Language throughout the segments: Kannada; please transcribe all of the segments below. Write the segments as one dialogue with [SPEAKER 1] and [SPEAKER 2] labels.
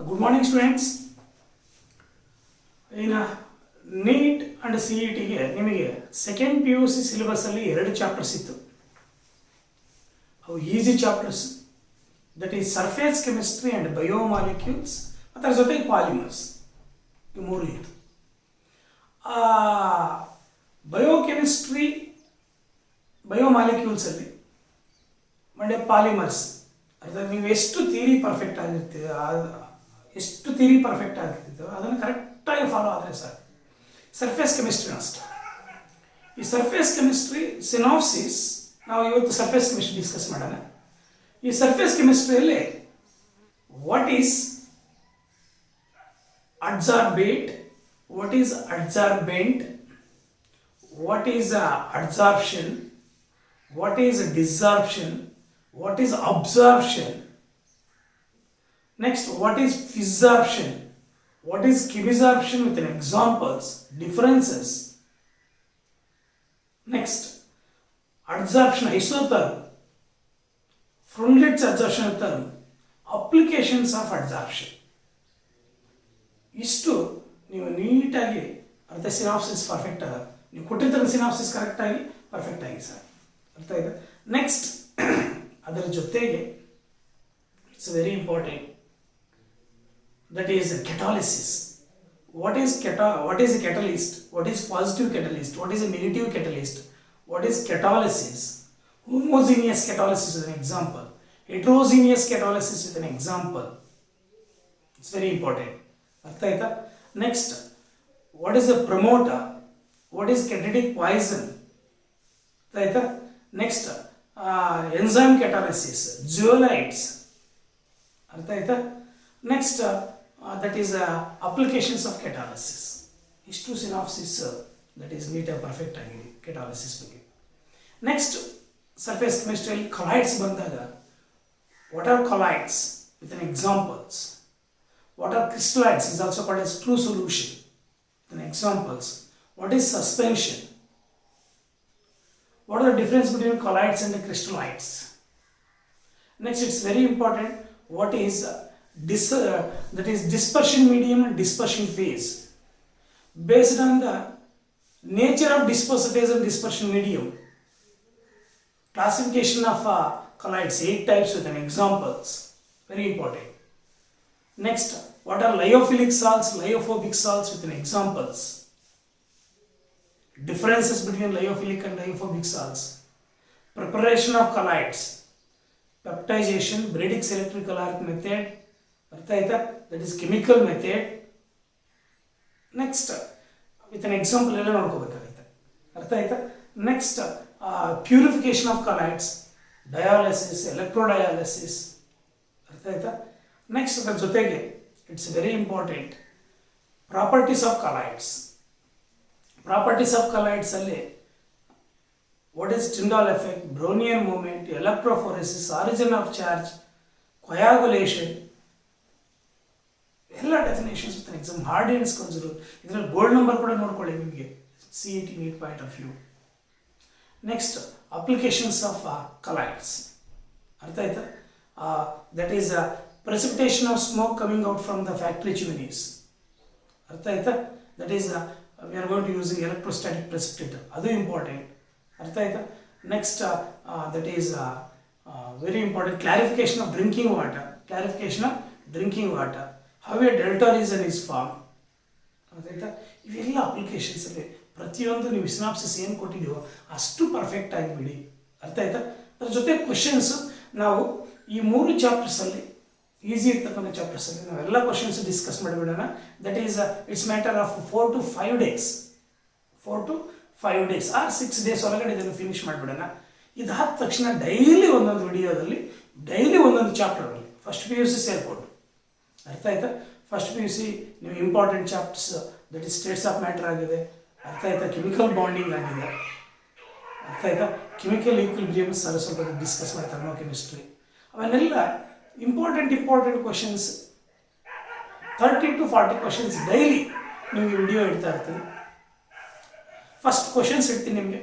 [SPEAKER 1] Good morning, students. In NEET and CET ಗೆ ನಿಮಗೆ ಸೆಕೆಂಡ್ PUC ಸಿಲೆಬಸ್ ಅಲ್ಲಿ 2 ಚಾಪ್ಟರ್ಸ್ ಇತ್ತು. ಅವು easy chapters, that is surface chemistry and biomolecules, ಅದರ ಜೊತೆಗೆ ಪಾಲಿಮರ್ಸ್, ಇವು 3 ಇತ್ತು. ಬಯೋಕೆಮಿಸ್ಟ್ರಿ ಬಯೋಮಾಲಿಕ್ಯೂಲ್ಸ್ ಅಲ್ಲಿ ಮತ್ತೆ ಪಾಲಿಮರ್ಸ್ ಅರ್ಥಾತ್ ನೀವು ಎಷ್ಟು ಥಿಯರಿ ಪರ್ಫೆಕ್ಟ್ ಆಗಿರ್ತೀವಿ, ಎಷ್ಟು ಥಿಯರಿ ಪರ್ಫೆಕ್ಟ್ ಆಗಿರ್ತಿದ್ದೋ ಅದನ್ನು ಕರೆಕ್ಟಾಗಿ ಫಾಲೋ ಆದರೆ ಸಾಕು. ಸರ್ಫೇಸ್ ಕೆಮಿಸ್ಟ್ರಿ ಅಷ್ಟೆ. ಈ ಸರ್ಫೇಸ್ ಕೆಮಿಸ್ಟ್ರಿ ಸಿನಾಪ್ಸಿಸ್ ನಾವು ಇವತ್ತು ಸರ್ಫೇಸ್ ಕೆಮಿಸ್ಟ್ರಿ ಡಿಸ್ಕಸ್ ಮಾಡೋಣ. ಈ ಸರ್ಫೇಸ್ ಕೆಮಿಸ್ಟ್ರಿಯಲ್ಲಿ what is adsorbate, what is adsorbent, what is adsorption, what is desorption, what is absorption, next what is physorption, what is chemisorption with an examples, differences, next adsorption isotherm, Freundlich adsorption term, applications of adsorption. ಇಷ್ಟು ನೀವು ನೀಟಾಗಿ ಅರ್ಥ ಸಿನಾಪ್ಸಿಸ್ ಪರ್ಫೆಕ್ಟ್ ನೀವು ಕೊಟ್ಟಿರ್ತಾರೆ, ಸಿನಾಪ್ಸಿಸ್ ಕರೆಕ್ಟಾಗಿ ಪರ್ಫೆಕ್ಟ್ ಆಗಿ ಸರ್ ಅರ್ಥ ಇದೆ. ನೆಕ್ಸ್ಟ್ ಅದರ ಜೊತೆಗೆ it's very important, that is catalysis. What is a catalyst, what is positive catalyst, what is a negative catalyst, what is catalysis, homogeneous catalysis with an example, heterogeneous catalysis with an example. It's very important. ಅರ್ಥ ಆಯ್ತಾ? Next what is a promoter, what is catalytic poison, right? Next enzyme catalysis, zeolites, artha. Next that is applications of catalysis. Ishtu synopsis that is neat and perfect agide catalysis ಬಗ್ಗೆ. Next surface chemistry colloids bandaga, what are colloids with an examples, what are crystalloids is also called as true solution with an examples. What is suspension? What are the difference between colloids and the crystalloids? Next, it's very important. What is that is dispersion medium and dispersion phase? Based on the nature of dispersive phase and dispersion medium, classification of colloids, 8 types with an examples. Very important. Next, what are lyophilic salts, lyophobic salts with an examples. Differences between lyophilic and lyophobic salts, preparation of colloids, peptidization, Bredig selective caloric method, that is chemical method. Next with an example ಎಲ್ಲ ನೋಡ್ಕೋಬೇಕಾಗುತ್ತೆ. ಅರ್ಥ ಆಯ್ತಾ? Next purification of colloids, dialysis, electrodialysis. ಅರ್ಥ ಆಯ್ತಾ? ನೆಕ್ಸ್ಟ್ ಅದರ ಜೊತೆಗೆ it's very important properties of colloids. Properties of colloids ಅಲ್ಲಿ what is Tyndall effect, Brownian movement, electrophoresis, origin of charge, coagulation, ಎಲ್ಲ ಡೆಫಿನೇಷನ್ಸ್ ವಿತ್ ಎಕ್ಸಾಮ್. ಹಾರ್ಡಿಯನ್ಸ್ ಕನ್ಸಿಡರ್ ಇದರಲ್ಲಿ ಗೋಲ್ಡ್ ನಂಬರ್ ಕೂಡ ನೋಡ್ಕೊಳ್ಳಿ ನಿಮಗೆ CET NEET point of view. Next applications of colloids. ಅರ್ಥ ಆಯ್ತಾ? That is precipitation of smoke coming out from the factory ಚಿಮಿನೀಸ್. ಅರ್ಥ ಆಯ್ತಾ? That is we are going to using electrostatic precipitator, adu important. Artha aita? Next that is very important, clarification of drinking water, how a delta region is formed. Artha aita? ಇವೆಲ್ಲ ಅಪ್ಲಿಕೇಶನ್ಸ್ ಅಲ್ಲಿ ಪ್ರತಿಯೊಂದು ನೀವು ಸಿನಾಪ್ಸಿಸ್ ಏನು ಕೊಟ್ಟಿದ್ದೀವೋ ಅಷ್ಟು ಪರ್ಫೆಕ್ಟ್ ಆಗಿಬಿಡಿ. ಅರ್ಥ ಆಯ್ತಾ? ಅದ್ರ ಜೊತೆ ಕ್ವಶನ್ಸ್ ನಾವು ಈ 3 ಚಾಪ್ಟರ್ಸಲ್ಲಿ ಈಸಿ ಇರ್ತಕ್ಕಂಥ ಚಾಪ್ಟರ್ಸಲ್ಲಿ ನಾವೆಲ್ಲ ಕ್ವಶನ್ಸ್ ಡಿಸ್ಕಸ್ ಮಾಡಿಬಿಡೋಣ. That is it's matter of 4 to 5 days, 4 to 5 days or 6 days ಒಳಗಡೆ ಇದನ್ನು ಫಿನಿಶ್ ಮಾಡಿಬಿಡೋಣ. ಇದಾದ ತಕ್ಷಣ ಡೈಲಿ ಒಂದೊಂದು ವಿಡಿಯೋದಲ್ಲಿ ಡೈಲಿ ಒಂದೊಂದು ಚಾಪ್ಟರಲ್ಲಿ ಫಸ್ಟ್ PUC ಸೇರಿಕೊಂಡು. ಅರ್ಥ ಆಯ್ತಾ? ಫಸ್ಟ್ PUC ನೀವು important chapters that is States of matter ಆಗಿದೆ. ಅರ್ಥ ಆಯ್ತಾ? ಕೆಮಿಕಲ್ ಬಾಂಡಿಂಗ್ ಆಗಿದೆ. ಅರ್ಥ ಆಯ್ತಾ? ಕೆಮಿಕಲ್ ಈಕ್ವಿಲಿಬ್ರಿಯಮ್ ಸ್ವಲ್ಪ ಡಿಸ್ಕಸ್ ಮಾಡ್ತಾರೆ ನೋ ಕೆಮಿಸ್ಟ್ರಿ. ಅವನ್ನೆಲ್ಲ important questions 30 to 40 questions daily ನಿಮಗೆ ವಿಡಿಯೋ ಇಡ್ತಾ ಇರ್ತೀನಿ. ಫಸ್ಟ್ ಕ್ವಶನ್ಸ್ ಇಡ್ತೀನಿ ನಿಮಗೆ,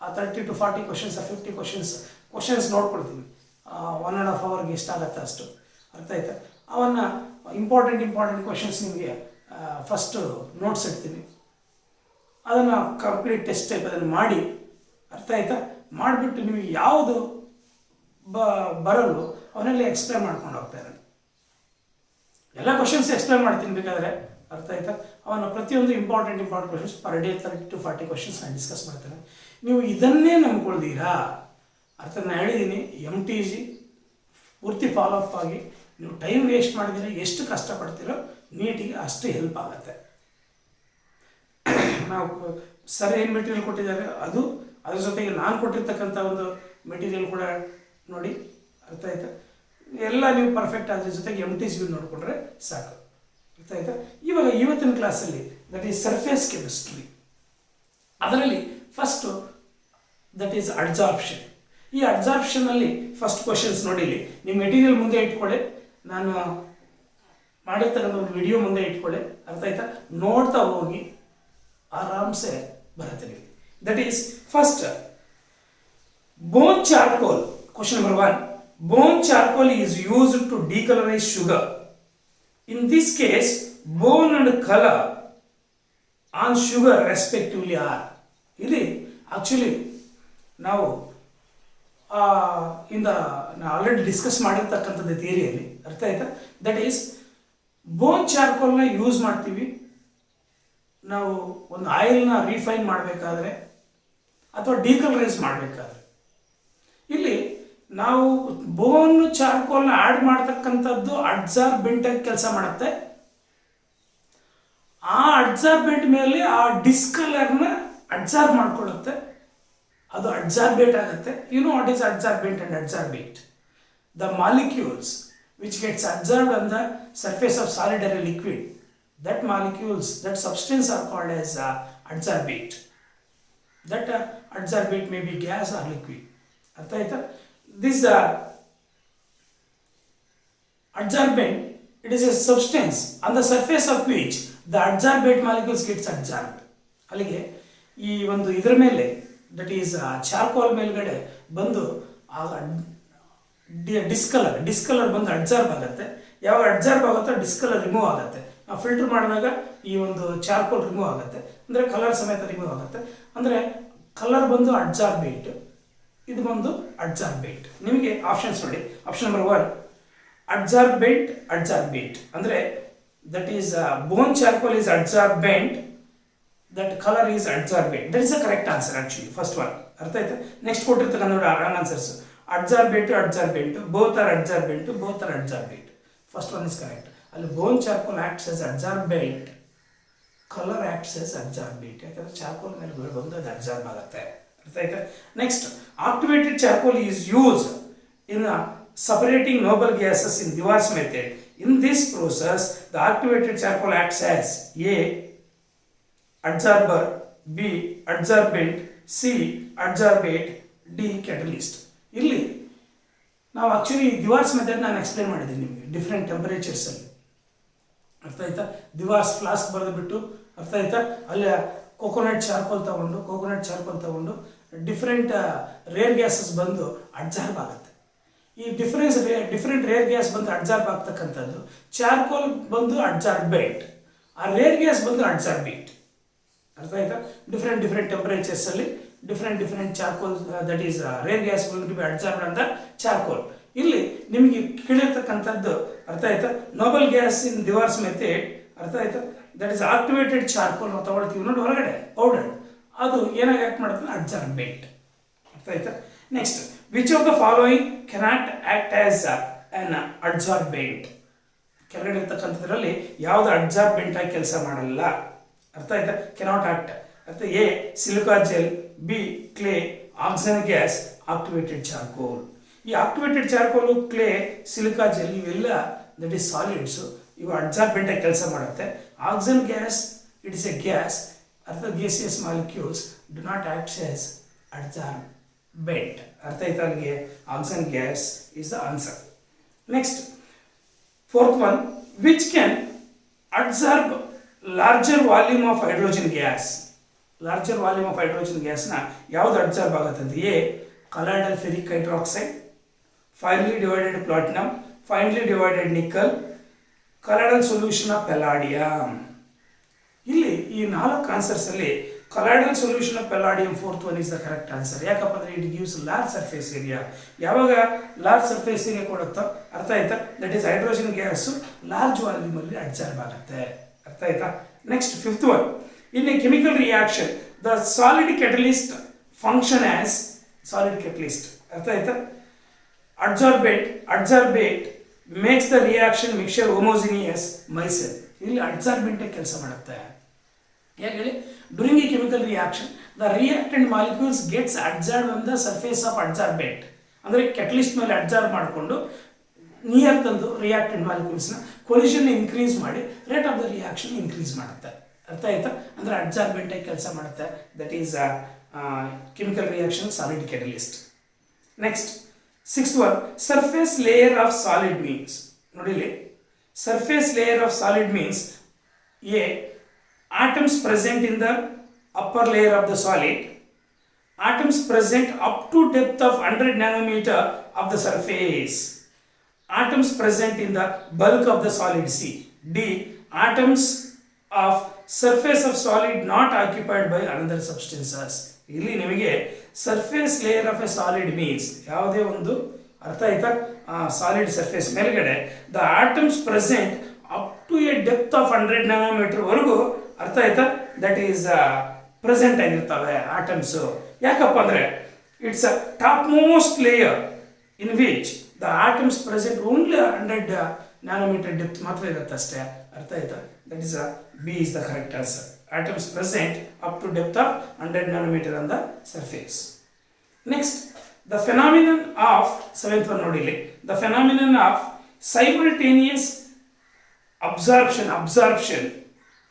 [SPEAKER 1] ಆ 30 to 40 ಕ್ವಶನ್ಸ್ 50 ಕ್ವಶನ್ಸ್ ನೋಡ್ಕೊಳ್ತೀನಿ. 1.5 hourಗೆ ಎಷ್ಟಾಗತ್ತೆ ಅಷ್ಟು. ಅರ್ಥ ಆಯ್ತಾ? ಅವನ್ನು ಇಂಪಾರ್ಟೆಂಟ್ ಕ್ವಶನ್ಸ್ ನಿಮಗೆ ಫಸ್ಟು ನೋಟ್ಸ್ ಇಡ್ತೀನಿ, ಅದನ್ನು ಕಂಪ್ಲೀಟ್ ಟೆಸ್ಟ್ ಟೈಪ್ ಅದನ್ನು ಮಾಡಿ, ಅರ್ಥ ಆಯ್ತಾ, ಮಾಡಿಬಿಟ್ಟು ನಿಮಗೆ ಯಾವುದು ಬರಲು ಅವನ್ನೆಲ್ಲ ಎಕ್ಸ್ಪ್ಲೇನ್ ಮಾಡ್ಕೊಂಡು ಹೋಗ್ತಾರೆ. ಎಲ್ಲ ಕ್ವಶನ್ಸ್ ಎಕ್ಸ್ಪ್ಲೇನ್ ಮಾಡ್ತೀನಿ ಬೇಕಾದರೆ, ಅರ್ಥ ಆಯ್ತಾ. ಅವನ ಪ್ರತಿಯೊಂದು important questions per day 30 to 40 questions ನಾನು ಡಿಸ್ಕಸ್ ಮಾಡ್ತೇನೆ. ನೀವು ಇದನ್ನೇ ನಂಬ್ಕೊಳ್ತೀರಾ, ಅರ್ಥ ನಾನು ಹೇಳಿದ್ದೀನಿ. MTG ಪೂರ್ತಿ ಫಾಲೋ ಅಪ್ ಆಗಿ ನೀವು ಟೈಮ್ ವೇಸ್ಟ್ ಮಾಡಿದರೆ ಎಷ್ಟು ಕಷ್ಟಪಡ್ತೀರೋ ನೀಟಿಗೆ ಅಷ್ಟು ಹೆಲ್ಪ್ ಆಗುತ್ತೆ. ನಾವು ಸರ್ ಏನು ಮೆಟೀರಿಯಲ್ ಕೊಟ್ಟಿದ್ದಾರೆ ಅದ್ರ ಜೊತೆಗೆ ನಾನು ಕೊಟ್ಟಿರ್ತಕ್ಕಂಥ ಒಂದು ಮೆಟೀರಿಯಲ್ ಕೂಡ ನೋಡಿ, ಅರ್ಥ ಆಯ್ತಾ. ಎಲ್ಲ ನೀವು ಪರ್ಫೆಕ್ಟ್ ಅದ್ರ ಜೊತೆಗೆ MTG ನೋಡಿಕೊಂಡ್ರೆ ಸಾಕು, ಅರ್ಥ ಆಯ್ತಾ. ಇವಾಗ ಇವತ್ತಿನ ಕ್ಲಾಸಲ್ಲಿ ದಟ್ ಈಸ್ ಸರ್ಫೇಸ್ ಕೆಮಿಸ್ಟ್ರಿ, ಅದರಲ್ಲಿ ಫಸ್ಟು ದಟ್ ಈಸ್ ಅಡ್ಸಾರ್ಪ್ಷನ್. ಈ ಅಡ್ಸಾರ್ಪ್ಷನಲ್ಲಿ ಫಸ್ಟ್ ಕ್ವಶನ್ಸ್ ನೋಡಿಲಿ, ನಿಮ್ಮ ಮೆಟೀರಿಯಲ್ ಮುಂದೆ ಇಟ್ಕೊಳ್ಳಿ, ನಾನು ಮಾಡಿರ್ತಕ್ಕಂಥ ಒಂದು ವಿಡಿಯೋ ಮುಂದೆ ಇಟ್ಕೊಳ್ಳಿ, ಅರ್ಥ ಆಯ್ತಾ. ನೋಡ್ತಾ ಹೋಗಿ ಆರಾಮ್ಸೆ ಬರುತ್ತೆ ನಿಮಗೆ. That is first bone charcoal. Question number 1, bone charcoal is used to decolourise sugar. In this case, bone and color on sugar respectively are. ಇಲ್ಲಿ ಆಕ್ಚುಲಿ ನಾವು ಆಲ್ರೆಡಿ ಡಿಸ್ಕಸ್ ಮಾಡಿರ್ತಕ್ಕಂಥದ್ದು ಥಿಯರಿಯಲ್ಲಿ, ಅರ್ಥ ಆಯ್ತಾ. ದಟ್ ಈಸ್ ಬೋನ್ ಚಾರ್ಕೋಲ್ನ ಯೂಸ್ ಮಾಡ್ತೀವಿ ನಾವು ಒಂದು ಆಯಿಲ್ನ ರಿಫೈನ್ ಮಾಡಬೇಕಾದ್ರೆ ಅಥವಾ ಡಿಕಲರೈಸ್ ಮಾಡಬೇಕಾದ್ರೆ. ಇಲ್ಲಿ ನಾವು ಬೋನ್ ಚಾರ್ಕೋಲ್ನ ಆ್ಯಡ್ ಮಾಡ್ತಕ್ಕಂಥದ್ದು ಅಡ್ಸಾರ್ಬೆಂಟ್ ಆಗಿ ಕೆಲಸ ಮಾಡುತ್ತೆ. ಆ ಅಡ್ಸಾರ್ಬೆಂಟ್ ಮೇಲೆ ಆ ಡಿಸ್ಕಲರ್ನ ಅಡ್ಸಾರ್ಬ್ ಮಾಡ್ಕೊಳ್ಳುತ್ತೆ, ಅದು ಅಡ್ಸಾರ್ಬೇಟ್ ಆಗುತ್ತೆ. You know what is adsorbent and adsorbate? The molecules which gets observed on the surface of solid or liquid, that molecules, that substance are called as adsorbate. That adsorbate may be gas or liquid, ಅರ್ಥ ಆಯ್ತಾ. This adsorbent, it is a substance on the surface of which the adsorbate molecules gets adsorbed. ಅಲ್ಲಿಗೆ ಈ ಒಂದು ಇದರ ಮೇಲೆ ದಟ್ ಈಸ್ ಚಾರ್ಕೋಲ್ ಮೇಲ್ಗಡೆ ಬಂದು ಡಿಸ್ಕಲರ್ ಬಂದು ಅಡ್ಸಾರ್ಬ್ ಆಗುತ್ತೆ. ಯಾವಾಗ ಅಡ್ಸಾರ್ಬ್ ಆಗುತ್ತೋ ಡಿಸ್ಕಲರ್ ರಿಮೂವ್ ಆಗುತ್ತೆ. ನಾವು ಫಿಲ್ಟರ್ ಮಾಡಿದಾಗ ಈ ಒಂದು ಚಾರ್ಕೋಲ್ ರಿಮೂವ್ ಆಗುತ್ತೆ, ಅಂದರೆ ಕಲರ್ ಸಮೇತ ರಿಮೂವ್ ಆಗುತ್ತೆ. ಅಂದರೆ ಕಲರ್ ಬಂದು ಅಡ್ಸಾರ್ಬೇಟ್, ಇದು ಬಂದು ಅಡ್ಸಾರ್ಬೇಟ್. ನಿಮಗೆ ಆಪ್ಷನ್ಸ್ ನೋಡಿ. ಆಪ್ಷನ್ ನಂಬರ್ 1 ಅಡ್ಸಾರ್ಬೇಟ್ ಅಂದರೆ that is bone charcoal is adsorbent, that colour is adsorbate. That is a correct answer actually, first one, ಅರ್ಥ ಆಯ್ತಾ. ನೆಕ್ಸ್ಟ್ ಕೊಟ್ಟಿರ್ತಕ್ಕಂಥ ನೋಡಿ wrong answers. Adsorbate, both are adsorbate. First one is correct. ಅಲ್ಲಿ bone charcoal acts as adsorbate, colour acts as adsorbate. ಯಾಕಂದರೆ ಚಾರ್ಕೋಲ್ ಮೇಲೆ ಬಂದು ಅದು ಅಡ್ಸಾರ್ಬ್ ಆಗುತ್ತೆ, ಅರ್ಥ ಆಯ್ತಾ. Next activated charcoal is use in separating noble gases in Dewar's method. In this process, the activated charcoal acts as A. adsorber, B. adsorbent, C. adsorbate, D. catalyst. ಇಲ್ಲಿ ನಾವು ಆಕ್ಚುಲಿ ದಿವಾರ್ಸ್ ಮೆಥಡ್ ನಾನು ಎಕ್ಸ್ಪ್ಲೇನ್ ಮಾಡಿದ್ದೀನಿ ನಿಮಗೆ ಡಿಫ್ರೆಂಟ್ ಟೆಂಪರೇಚರ್ಸಲ್ಲಿ, ಅರ್ಥ ಆಯ್ತಾ. ದಿವಾರ್ಸ್ ಫ್ಲಾಸ್ಕ್ ಬರೆದುಬಿಟ್ಟು, ಅರ್ಥ ಆಯ್ತಾ, ಅಲ್ಲಿ ಕೋಕೋನಟ್ ಚಾರ್ಕೋಲ್ ತಗೊಂಡು ಡಿಫ್ರೆಂಟ್ ರೇರ್ ಗ್ಯಾಸಸ್ ಬಂದು ಅಡ್ಸಾರ್ಬ್ ಆಗುತ್ತೆ. ಈ ಡಿಫ್ರೆಂಟ್ ರೇರ್ ಗ್ಯಾಸ್ ಬಂದು ಅಡ್ಸಾರ್ಬ್ ಆಗ್ತಕ್ಕಂಥದ್ದು, ಚಾರ್ಕೋಲ್ ಬಂದು ಅಡ್ಸಾರ್ಬೇಟ್, ಆ ರೇರ್ ಗ್ಯಾಸ್ ಬಂದು ಅಡ್ಸಾರ್ಬೇಟ್, ಅರ್ಥ ಆಯ್ತಾ. ಡಿಫ್ರೆಂಟ್ ಟೆಂಪರೇಚರ್ಸಲ್ಲಿ different charcoal, that is rare gas going to be adsorbed ಅಂತ ಚಾರ್ಕೋಲ್. ಇಲ್ಲಿ ನಿಮಗೆ ಕೇಳಿರ್ತಕ್ಕಂಥದ್ದು, ಅರ್ಥ ಆಯ್ತಾ, noble gas in Dewar's method, ಅರ್ಥ ಆಯ್ತಾ. ದಟ್ ಈಸ್ ಆಕ್ಟಿವೇಟೆಡ್ ಚಾರ್ಕೋಲ್ ನಾವು ತಗೊಳ್ತೀವಿ ನೋಡಿ ಹೊರಗಡೆ ಪೌಡರ್, ಅದು ಏನಾಗಿ ಆ್ಯಕ್ಟ್ ಮಾಡುತ್ತೆ, ಅಡ್ಸಾರ್ಬೇಟ್, ಅರ್ಥ ಆಯ್ತಾ. Next, which of the following cannot act as on ಅಡ್ಸಾರ್ಬೆಂಟ್? ಕೆಳಗಡೆ ಇರ್ತಕ್ಕಂಥದ್ರಲ್ಲಿ ಯಾವುದು ಅಡ್ಸಾರ್ಬೆಂಟ್ ಆಗಿ ಕೆಲಸ ಮಾಡಲ್ಲ, ಅರ್ಥ ಆಯ್ತಾ. ಕೆನಾಟ್ ಆಕ್ಟ್, ಅರ್ಥ. A silica gel, B clay, oxygen gas, activated charcoal. ಈ ಆಕ್ಟಿವೇಟೆಡ್ ಚಾರ್ಕೋಲು, ಕ್ಲೇ, ಸಿಲಿಕಾ ಜೆಲ್ ಇವೆಲ್ಲ ದಟ್ ಈಸ್ ಸಾಲಿಡ್ಸು, ಇವು ಅಡ್ಸಾರ್ಬೆಂಟ್ ಆಗಿ ಕೆಲಸ ಮಾಡುತ್ತೆ. Oxygen gas it is A gas, ಅರ್ಥ. gaseous molecules do not act as adsorbent, ಅರ್ಥ ಆಯ್ತಾ. ಅಲ್ಲಿಗೆ oxygen gas is the answer. Next, fourth one, which can adsorb larger volume of hydrogen gas? Larger volume of hydrogen gas ನ ಯಾವುದು ಅಡ್ಸಾರ್ಬ್ ಆಗುತ್ತೆ ಅಂತ? A colloidal ferric hydroxide, finely divided platinum, finely divided nickel, colloidal solution of palladium. ಇಲ್ಲಿ ಈ 4 ಆನ್ಸರ್ಸ್ ಅಲ್ಲಿ colloidal solution of palladium fourth one is the correct answer. ಯಾಕಪ್ಪ ಅಂದ್ರೆ it gives large surface area. ಯಾವಾಗ ಲಾರ್ಜ್ ಸರ್ಫೇಸ್ ಏರಿಯಾ ಕೊಡುತ್ತೋ ಅರ್ಥ ಆಯ್ತಾ, that is hydrogen gas large volume ಅಲ್ಲಿ ಅಬ್ಸಾರ್ಬ್ ಆಗುತ್ತೆ. ಅರ್ಥ ಆಯ್ತಾ. Next fifth one, in a chemical reaction the solid catalyst function as solid catalyst. ಅರ್ಥ ಆಯ್ತಾ. Adsorbate makes the reaction mixture homogeneous micelle. ಇಲ್ಲಿ ಅಡ್ಸಾರ್ಬೆಂಟ್ ಕೆಲಸ ಮಾಡುತ್ತೆ. ಯಾಕೆ ಹೇಳಿ, during a chemical reaction the reactant molecules gets adsorb on the surface of adsorbent. ಅಂದರೆ ಕೆಟಲಿಸ್ಟ್ ಮೇಲೆ ಅಡ್ಸಾರ್ಬ್ ಮಾಡಿಕೊಂಡು ನಿಯರ್ ತಂದು ರಿಯಾಕ್ಟೆಂಟ್ ಮಾಲಿಕ್ಯೂಲ್ಸ್ನ ಕೊಲಿಷನ್ ಇನ್ಕ್ರೀಸ್ ಮಾಡಿ rate of the reaction increase ಮಾಡುತ್ತೆ. ಅರ್ಥ ಆಯ್ತಾ. ಅಂದರೆ ಅಡ್ಸಾರ್ಬೆಂಟ್ ಆಗಿ ಕೆಲಸ ಮಾಡುತ್ತೆ. That is chemical reaction solid catalyst. Next sixth one, surface layer of solid means. ನೋಡಿಲಿ, surface layer of solid means A atoms present in the upper layer of the solid, atoms present up to depth of 100 nanometer of the surface, atoms present in the bulk of the solid. C. D. Atoms of surface of solid not occupied by another substances. ಇಲ್ಲಿ ನಿಮಗೆ surface layer of a solid means ಯಾವುದೇ ಒಂದು ಅರ್ಥ ಆಯ್ತಾ, ಸಾಲಿಡ್ ಸರ್ಫೇಸ್ ಮೇಲ್ಗಡೆ the atoms present up to a depth of 100 nanometre ವರೆಗೂ ಅರ್ಥ ಆಯ್ತಾ, ದಟ್ ಈಸ್ ಪ್ರೆಸೆಂಟ್ ಆಗಿರ್ತವೆ ಆಟಮ್ಸು. ಯಾಕಪ್ಪ ಅಂದರೆ it's a top most layer in which the atoms present only 100 nanometre depth ಮಾತ್ರ ಇರುತ್ತೆ ಅಷ್ಟೇ. ಅರ್ಥ ಆಯ್ತಾ. That is B is the correct answer. Atoms present up to depth of 100 nanometer on the surface. Next, the phenomenon of 7th one nodili. The phenomenon of simultaneous absorption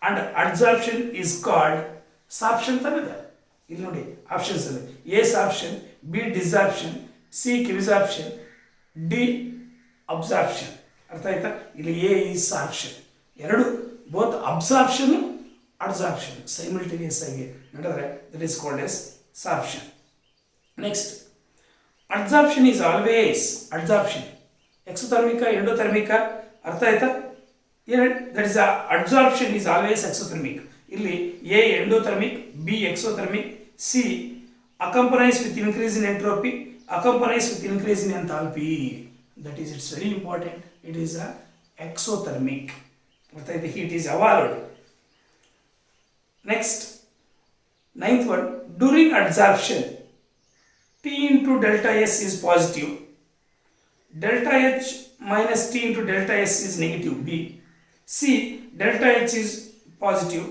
[SPEAKER 1] and adsorption is called sorption tanada. ಇಲ್ಲಿ ನೋಡಿ ಆಪ್ಷನ್ಸ್ ಅಲ್ಲಿ A sorption, B desorption, C chemisorption, D absorption. ಅರ್ಥ ಆಯ್ತಾ. ಇಲ್ಲಿ ಎ ಈಸ್ ಸಾರ್ಪ್ಷನ್. ಎರಡು ಬೋತ್ ಅಬ್ಸಾರ್ಪ್ಷನ್ adsorption simultaneous ಆಗಿ ನಡೆದರೆ that is called as sorption. Next, adsorption is always exothermic endothermic. ಅರ್ಥ ಆಯ್ತಾ. that is adsorption is always exothermic. ಇಲ್ಲಿ A endothermic, B exothermic, C accompanies with increase in entropy, accompanies with increase in enthalpy. That is, it's very important, it is a exothermic. ಅರ್ಥ ಆಯ್ತಾ. heat is evolved. Next, 9th one, during adsorption T into delta S is positive, delta H minus T into delta S is negative. B. C. Delta H is positive.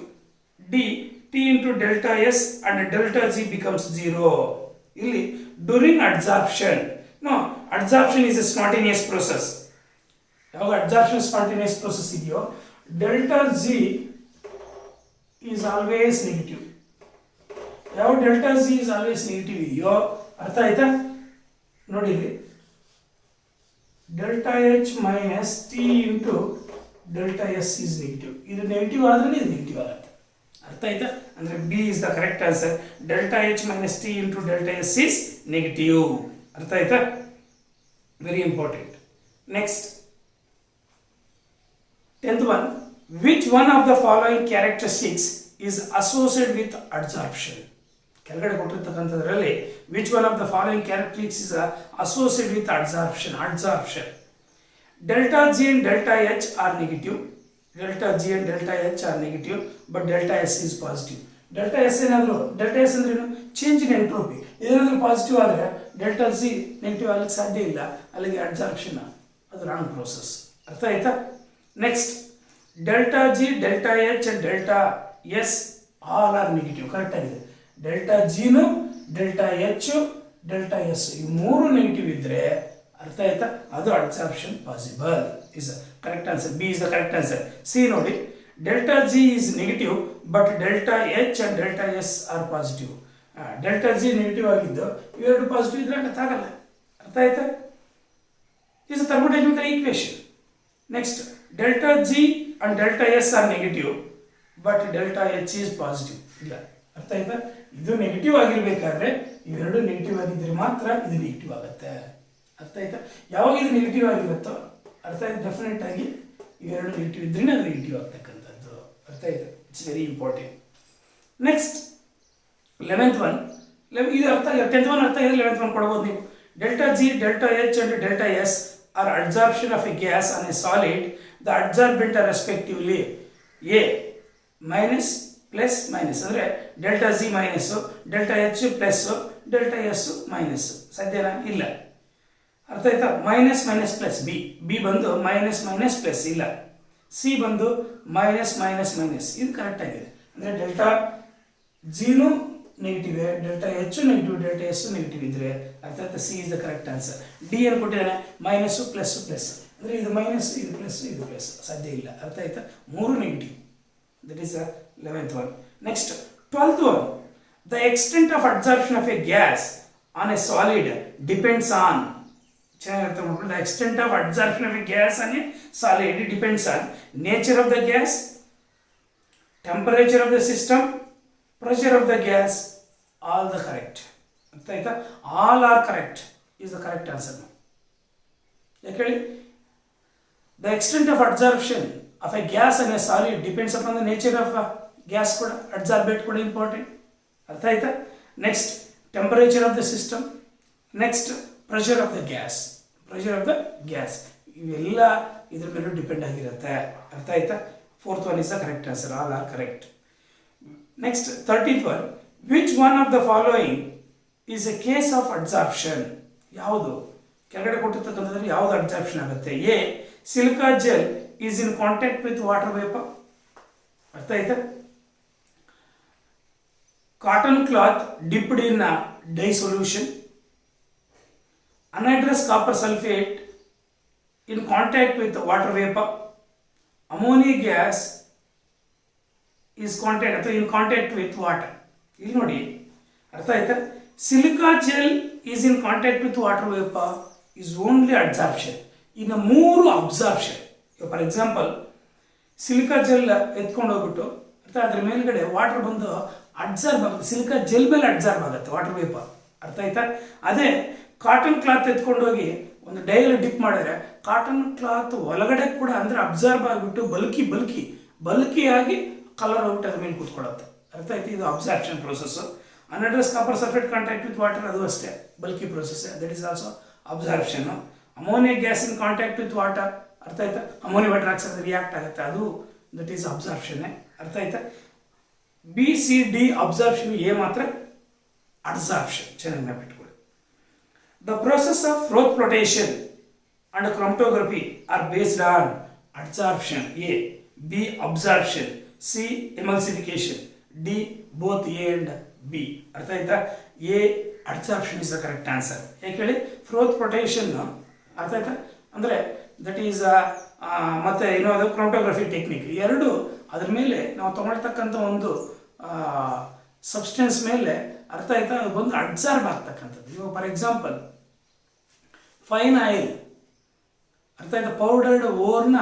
[SPEAKER 1] D. T into delta S and delta G becomes 0. Illi during adsorption, no, adsorption is a spontaneous process. Yaವಾಗ adsorption spontaneous process ಇದೆಯೋ delta G is always negative. ಯಾವ delta G is always negative ಇದೆಯೋ ಅರ್ಥ ಆಯ್ತಾ. ನೋಡಿ ಇಲ್ಲಿ delta H minus T into delta S is negative. ಇದು ನೆಗೆಟಿವ್ ಆದ್ರೆ ಇದು ನೆಗೆಟಿವ್ ಆಗುತ್ತೆ. ಅರ್ಥ ಆಯ್ತಾ. ಅಂದರೆ B is the correct answer. Delta H minus T into delta S is negative. ಅರ್ಥ ಆಯ್ತಾ. Very important. Next 10th one, which one of the following characteristics is associated with adsorption? ಕೆಳಗಡೆ ಕೊಟ್ಟಿರ್ತಕ್ಕಂಥದ್ರಲ್ಲಿ which one of the following characteristics is associated with adsorption? Delta G and delta H are negative. Delta G and delta H are negative, but delta S is positive. Delta S ಏನಾದರೂ delta S ಅಂದ್ರೆ ಏನು? Change in entropy. ಏನಾದರೂ ಪಾಸಿಟಿವ್ ಆದರೆ ಡೆಲ್ಟಾ ಜಿ ನೆಗೆಟಿವ್ ಆಗಲಿಕ್ಕೆ ಸಾಧ್ಯ ಇಲ್ಲ. ಅಲ್ಲಿಗೆ ಅಡ್ಸಾರ್ಪ್ಷನ್ ಅದು ರಾಂಗ್ ಪ್ರೋಸೆಸ್. ಅರ್ಥ ಆಯ್ತಾ. Next, delta G, delta H and delta S all are negative. Correct ಆಗಿದೆ. ಡೆಲ್ಟಾ ಜಿನು, ಡೆಲ್ಟಾ ಎಚ್, ಡೆಲ್ಟಾ ಎಸ್ ಈ ಮೂರು ನೆಗೆಟಿವ್ ಇದ್ರೆ ಅರ್ಥ ಆಯ್ತಾ, ಅದು adsorption possible. Is correct answer. B is the correct answer. C ನೋಡಿ, delta G is negative but delta H and delta S are positive. Delta G negative ಆಗಿದ್ದು ಇವೆರಡು ಪಾಸಿಟಿವ್ ಇದ್ರೆ ಗೊತ್ತಾಗಲ್ಲ. ಅರ್ಥ ಆಯ್ತಾ. Is a thermodynamical equation. Next, delta G and delta S are negative but delta H is positive. ಇಲ್ಲ. ಅರ್ಥ ಆಯ್ತಾ. ಇದು ನೆಗೆಟಿವ್ ಆಗಿರ್ಬೇಕಾದ್ರೆ ಇವೆರಡು ನೆಗೆಟಿವ್ ಆಗಿದ್ರೆ ಮಾತ್ರ ಇದು ನೆಗೆಟಿವ್ ಆಗುತ್ತೆ. ಅರ್ಥ ಆಯ್ತಾ. ಯಾವಾಗ ಇದು ನೆಗೆಟಿವ್ ಆಗಿರುತ್ತೋ ಅರ್ಥ ಆಯ್ತು ಡೆಫಿನೆಟ್ ಆಗಿ ಇವೆರಡು ನೆಗೆಟಿವ್ ಇದ್ರೇ ಅದು ನೆಗೆಟಿವ್ ಆಗ್ತಕ್ಕಂಥದ್ದು. ಅರ್ಥ ಆಯ್ತು? It's very important. Next 11th one, ಇದು ಅರ್ಥ 10th ಒನ್ ಅರ್ಥ ಆಗಿದೆ, 11th ಒನ್ ಕೊಡ್ಬೋದು ನೀವು. Delta G, delta H and delta S are adsorption of a gas on a solid. The adsorbent are respectively A minus plus minus, ಅಂದರೆ delta G minus, delta H plus, delta S minus. ಸಾಧ್ಯನಾ? ಇಲ್ಲ. ಅರ್ಥ ಆಯ್ತಾ? Minus minus plus B, B ಬಂದು ಮೈನಸ್ ಮೈನಸ್ ಪ್ಲಸ್ ಇಲ್ಲ, ಸಿ ಬಂದು ಮೈನಸ್ ಮೈನಸ್ ಮೈನಸ್. ಇದು ಕರೆಕ್ಟ್ ಆಗಿದೆ. ಅಂದರೆ ಡೆಲ್ಟಾ ಜಿನೂ negative, delta H negative, delta S negative ಇದ್ರೆ ಅರ್ಥಾತ್ C is the correct answer. D ಏನು ಕೊಟ್ಟಿದ್ದಾನೆ? ಮೈನಸ್ಸು ಪ್ಲಸ್ಸು ಪ್ಲಸ್, ಅಂದರೆ ಇದು ಮೈನಸ್, ಇದು ಪ್ಲಸ್, ಇದು ಪ್ಲಸ್. ಸಾಧ್ಯ ಇಲ್ಲ. ಅರ್ಥ ಆಯ್ತಾ? ಮೂರು negative. That is 11th one. Next 12th one. The extent of absorption of a gas on a solid depends on. ಚೆನ್ನಾಗಿ ಅರ್ಥ ಮಾಡ್ಕೊಂಡು, the extent of absorption of a gas on a solid depends on nature of the gas, temperature of the system, pressure of the gas, all the correct. ಅರ್ಥ ಆಯ್ತಾ? all are correct is the correct answer. ಯಾಕೆ ಹೇಳಿ? the extent of absorption of a gas and a solid depends upon the nature of a gas ಕೂಡ, absorbate ಕೂಡ ಇಂಪಾರ್ಟೆಂಟ್. ಅರ್ಥ ಆಯ್ತಾ? Next temperature of the system, next pressure of the gas, pressure of the gas, ಇವೆಲ್ಲ ಇದ್ರ ಮೇಲೆ ಡಿಪೆಂಡ್ ಆಗಿರುತ್ತೆ. ಅರ್ಥ ಆಯ್ತಾ? 4th one is the correct answer. all are correct. Next 13th one. Which one of the following is a case of adsorption? ಯಾವುದು ಕೆಳಗಡೆ ಕೊಟ್ಟಿರ್ತಕ್ಕಂಥದ್ರಲ್ಲಿ ಯಾವುದು ಅಬ್ಸಾರ್ಪ್ಷನ್ ಆಗುತ್ತೆ? A silica gel is in contact with water vapour. ಅರ್ಥ ಆಯ್ತಾ? Cotton cloth dipped in dye solution, anhydrous copper sulphate in contact with water vapour, ammonia gas is contact ಅಥವಾ ಇನ್ ಕಾಂಟ್ಯಾಕ್ಟ್ ವಿತ್ ವಾಟರ್. ಇಲ್ಲಿ ನೋಡಿ, ಅರ್ಥ ಆಯ್ತಾ? Silica gel is in contact with water vapour is only absorption. ಇನ್ನು ಮೂರು absorption. For example, silica gel ಎತ್ಕೊಂಡು ಹೋಗ್ಬಿಟ್ಟು ಅರ್ಥ ಅದ್ರ ಮೇಲ್ಗಡೆ ವಾಟರ್ ಬಂದು ಅಬ್ಸಾರ್ಬ್ ಆಗುತ್ತೆ, ಸಿಲಿಕಾ ಜೆಲ್ ಮೇಲೆ ಅಬ್ಸಾರ್ಬ್ ಆಗುತ್ತೆ ವಾಟರ್ ವೇಪರ್. ಅರ್ಥ ಆಯ್ತಾ? ಅದೇ ಕಾಟನ್ ಕ್ಲಾತ್ ಎತ್ಕೊಂಡು ಹೋಗಿ ಒಂದು ಡೈಲಿ ಡಿಪ್ ಮಾಡಿದ್ರೆ ಕಾಟನ್ ಕ್ಲಾತ್ ಒಳಗಡೆ ಕೂಡ ಅಂದರೆ ಅಬ್ಸಾರ್ಬ್ ಆಗಿಬಿಟ್ಟು ಬಲ್ಕಿಯಾಗಿ ಕಲರ್ ಹೋಗ್ಬಿಟ್ಟು ಅದ್ರ ಮೇಲೆ ಕೂತ್ಕೊಳ್ಳುತ್ತೆ. ಅರ್ಥ ಆಯ್ತು? ಇದು absorption process. Anhydrous copper sulphate contact with water, ಅದು ಅಷ್ಟೇ bulky process, that is also absorption. Ammonia gas in contact with water, ಅರ್ಥ ಆಯ್ತಾ? ಅಮೋನಿಯಾ ವಾಟರ್ ಆಕ್ಸೈಡ್ ರಿಯಾಕ್ಟ್ ಆಗುತ್ತೆ, ಅದು ದಟ್ ಈಸ್ ಅಬ್ಸಾರ್ಪ್ಷನ್. ಅರ್ಥ ಆಯ್ತಾ? B C D absorption, A ಮಾತ್ರ ಅಡ್ಸಾರ್ಪ್ಷನ್. ಚೆನ್ನಾಗಿ ನೆನಪಿಟ್ಕೊಳ್ಳಿ. The process of froth flotation and chromatography are based on adsorption. A B absorption, C emulsification, D both A and B. ಅರ್ಥ ಆಯ್ತಾ? A adsorption is the correct answer. ಯಾಕೆ ಹೇಳಿ? ಫ್ರೋತ್ ಪ್ರೊಟೆಕ್ಷನ್, ಅರ್ಥ ಆಯ್ತಾ? ಅಂದರೆ ದಟ್ ಈಸ್ ಮತ್ತು ಇನ್ನೊಂದು ಕ್ರೊಮಟೋಗ್ರಫಿ ಟೆಕ್ನಿಕ್, ಎರಡು ಅದ್ರ ಮೇಲೆ ನಾವು ತೊಗೊಳ್ತಕ್ಕಂಥ ಒಂದು ಸಬ್ಸ್ಟೆನ್ಸ್ ಮೇಲೆ, ಅರ್ಥ ಆಯ್ತಾ, ಅದು ಬಂದು ಅಬ್ಸಾರ್ಬ್ ಆಗ್ತಕ್ಕಂಥದ್ದು. ಇವಾಗ ಫಾರ್ ಎಕ್ಸಾಂಪಲ್ ಫೈನ್ ಆಯಿಲ್, ಅರ್ಥ ಆಯ್ತಾ? ಪೌಡರ್ಡ್ ಓರ್ನ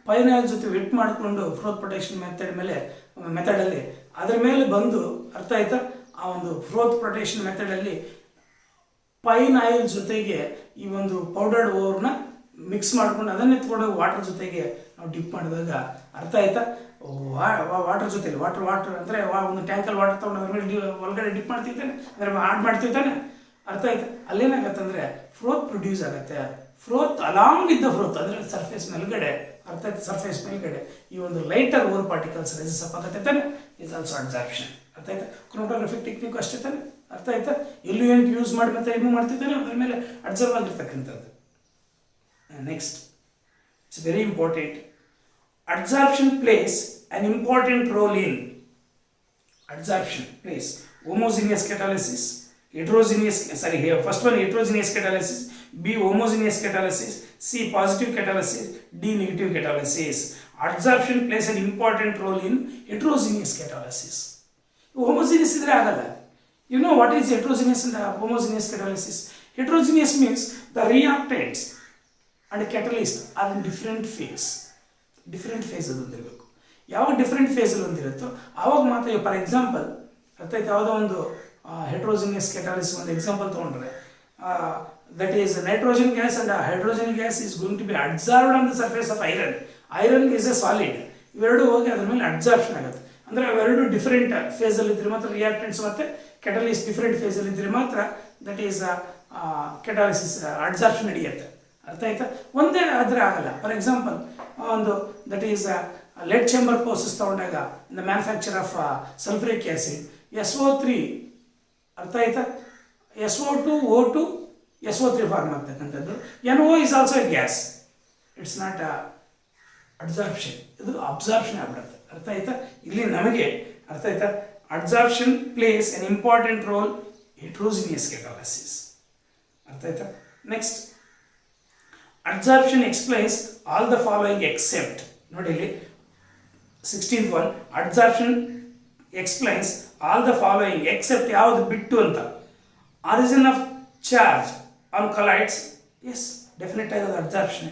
[SPEAKER 1] ಫೈನ್ ಆಯಿಲ್ ಜೊತೆ ವೆಟ್ ಮಾಡಿಕೊಂಡು ಫ್ರೋತ್ ಪ್ರೊಟೆಕ್ಷನ್ ಮೆಥಡಲ್ಲಿ ಅದ್ರ ಮೇಲೆ ಬಂದು, ಅರ್ಥ ಆಯ್ತಾ, ಆ ಒಂದು ಫ್ರೋತ್ ಪ್ರೊಟೆಕ್ಷನ್ ಮೆಥಡಲ್ಲಿ ಫೈನ್ ಆಯಿಲ್ ಜೊತೆಗೆ ಈ ಒಂದು ಪೌಡರ್ಡ್ ಓರ್ನ ಮಿಕ್ಸ್ ಮಾಡ್ಕೊಂಡು ಅದನ್ನೇ ಎತ್ಕೊಂಡು ವಾಟರ್ ಜೊತೆಗೆ ನಾವು ಡಿಪ್ ಮಾಡಿದಾಗ, ಅರ್ಥ ಆಯ್ತಾ, ವಾಟರ್ ಜೊತೆಲಿ ವಾಟರ್ ಅಂದರೆ ಒಂದು ಟ್ಯಾಂಕಲ್ಲಿ ವಾಟರ್ ತೊಗೊಂಡು ಅದ್ರ ಮೇಲೆ ಒಳಗಡೆ ಡಿಪ್ ಮಾಡ್ತಿರ್ತಾನೆ, ಅಂದರೆ ಆಡ್ ಮಾಡ್ತಿರ್ತಾನೆ. ಅರ್ಥ ಆಯ್ತಾ? ಅಲ್ಲೇನಾಗತ್ತೆ ಅಂದರೆ ಫ್ರೋತ್ ಪ್ರೊಡ್ಯೂಸ್ ಆಗುತ್ತೆ. Froth along with the froth, ಅಂದರೆ ಸರ್ಫೇಸ್ ಮೇಲ್ಗಡೆ, ಅರ್ಥ ಆಯ್ತು, ಸರ್ಫೇಸ್ ಮೇಲ್ಗಡೆ ಈ ಒಂದು lighter or particles rises up ಆಗುತ್ತೆ ತಾನೆ, ಇಸ್ ಆಲ್ಸೋ ಅಬ್ಸಾರ್ಪ್ಷನ್. ಅರ್ಥ ಆಯ್ತಾ? ಕ್ರೊಮಟೋಗ್ರಫಿಕ್ ಟೆಕ್ನಿಕ್ ಅಷ್ಟೇ ತಾನೆ. ಅರ್ಥ ಆಯ್ತಾ? ಎಲ್ಲೂ ಏನು ಯೂಸ್ ಮಾಡಿ ಮತ್ತೆ ರಿಮೂವ್ ಮಾಡ್ತಿದ್ದಾನೆ, ಅದ್ರ ಮೇಲೆ ಅಬ್ಸರ್ವ್ ಆಗಿರ್ತಕ್ಕಂಥದ್ದು. Next, it's very important. Absorption place an important role in adsorption plays homogeneous catalysis, first one heterogeneous catalysis, B homogeneous catalysis, C positive catalysis, D negative catalysis. Adsorption plays an important role in heterogeneous catalysis. Homogeneous idre agalla. You know what is heterogeneous and homogeneous catalysis? Heterogeneous means the reactants and catalyst are in different phase ಅದು ಹೊಂದಿರಬೇಕು. ಯಾವಾಗ ಡಿಫ್ರೆಂಟ್ ಫೇಸಲ್ಲಿ ಹೊಂದಿರುತ್ತೋ ಆವಾಗ ಮಾತ್ರ. ಫಾರ್ ಎಕ್ಸಾಂಪಲ್, ಅರ್ಥ ಆಯ್ತು, ಯಾವುದೋ ಒಂದು ಹೆಟ್ರೋಜಿನಿಯಸ್ ಕೆಟಾಲಿಸ್ ಒಂದು ಎಕ್ಸಾಂಪಲ್ ತೊಗೊಂಡ್ರೆ, that is nitrogen gas and hydrogen gas is going to be absorbed on the surface of iron. Iron is a solid, ಇವೆರಡು ಹೋಗಿ ಅದ್ರ ಮೇಲೆ ಅಬ್ಸಾರ್ಪ್ಷನ್ ಆಗುತ್ತೆ. ಅಂದರೆ ಅವೆರಡು ಡಿಫರೆಂಟ್ ಫೇಸಲ್ಲಿ ಇದ್ರೆ ಮಾತ್ರ ರಿಯಾಕ್ಟೆಂಟ್ಸ್ ಮತ್ತು ಕೆಟಲಿಸ್ ಡಿಫರೆಂಟ್ ಫೇಸಲ್ಲಿ ಇದ್ರೆ ಮಾತ್ರ ದಟ್ ಈಸ್ ಕೆಟಾಲಿಸಿಸ್ ಅಬ್ಸಾರ್ಪ್ಷನ್ ನಡೆಯುತ್ತೆ. ಅರ್ಥ ಆಯ್ತಾ? ಒಂದೇ ಆದರೆ ಆಗಲ್ಲ. ಫಾರ್ ಎಕ್ಸಾಂಪಲ್ ಒಂದು that is lead chamber process ತಗೊಂಡಾಗ the manufacture of sulphuric acid SO3, ಅರ್ಥ ಆಯ್ತಾ, SO2 O2 SO3 ಫಾರ್ಮ್ ಆಗ್ತಕ್ಕಂಥದ್ದು. NO is also a gas, it's not absorption, ಇದು ಅಬ್ಸಾರ್ಪ್ಷನ್ ಆಗ್ಬಿಡುತ್ತೆ. ಅರ್ಥ ಆಯ್ತಾ? ಇಲ್ಲಿ ನಮಗೆ ಅರ್ಥ ಆಯ್ತಾ, absorption plays an important role heterogeneous catalysis. ಅರ್ಥ ಆಯ್ತಾ? Next absorption explains all the following except, ನೋಡಿ ಇಲ್ಲಿ 16th one, absorption explains all the following except ಯಾವುದು ಬಿಟ್ಟು ಅಂತ. Origin of charge on colloids, yes definite ಆಗಿ ಅದು ಅಬ್ಸಾರ್ಪ್ಷನ್.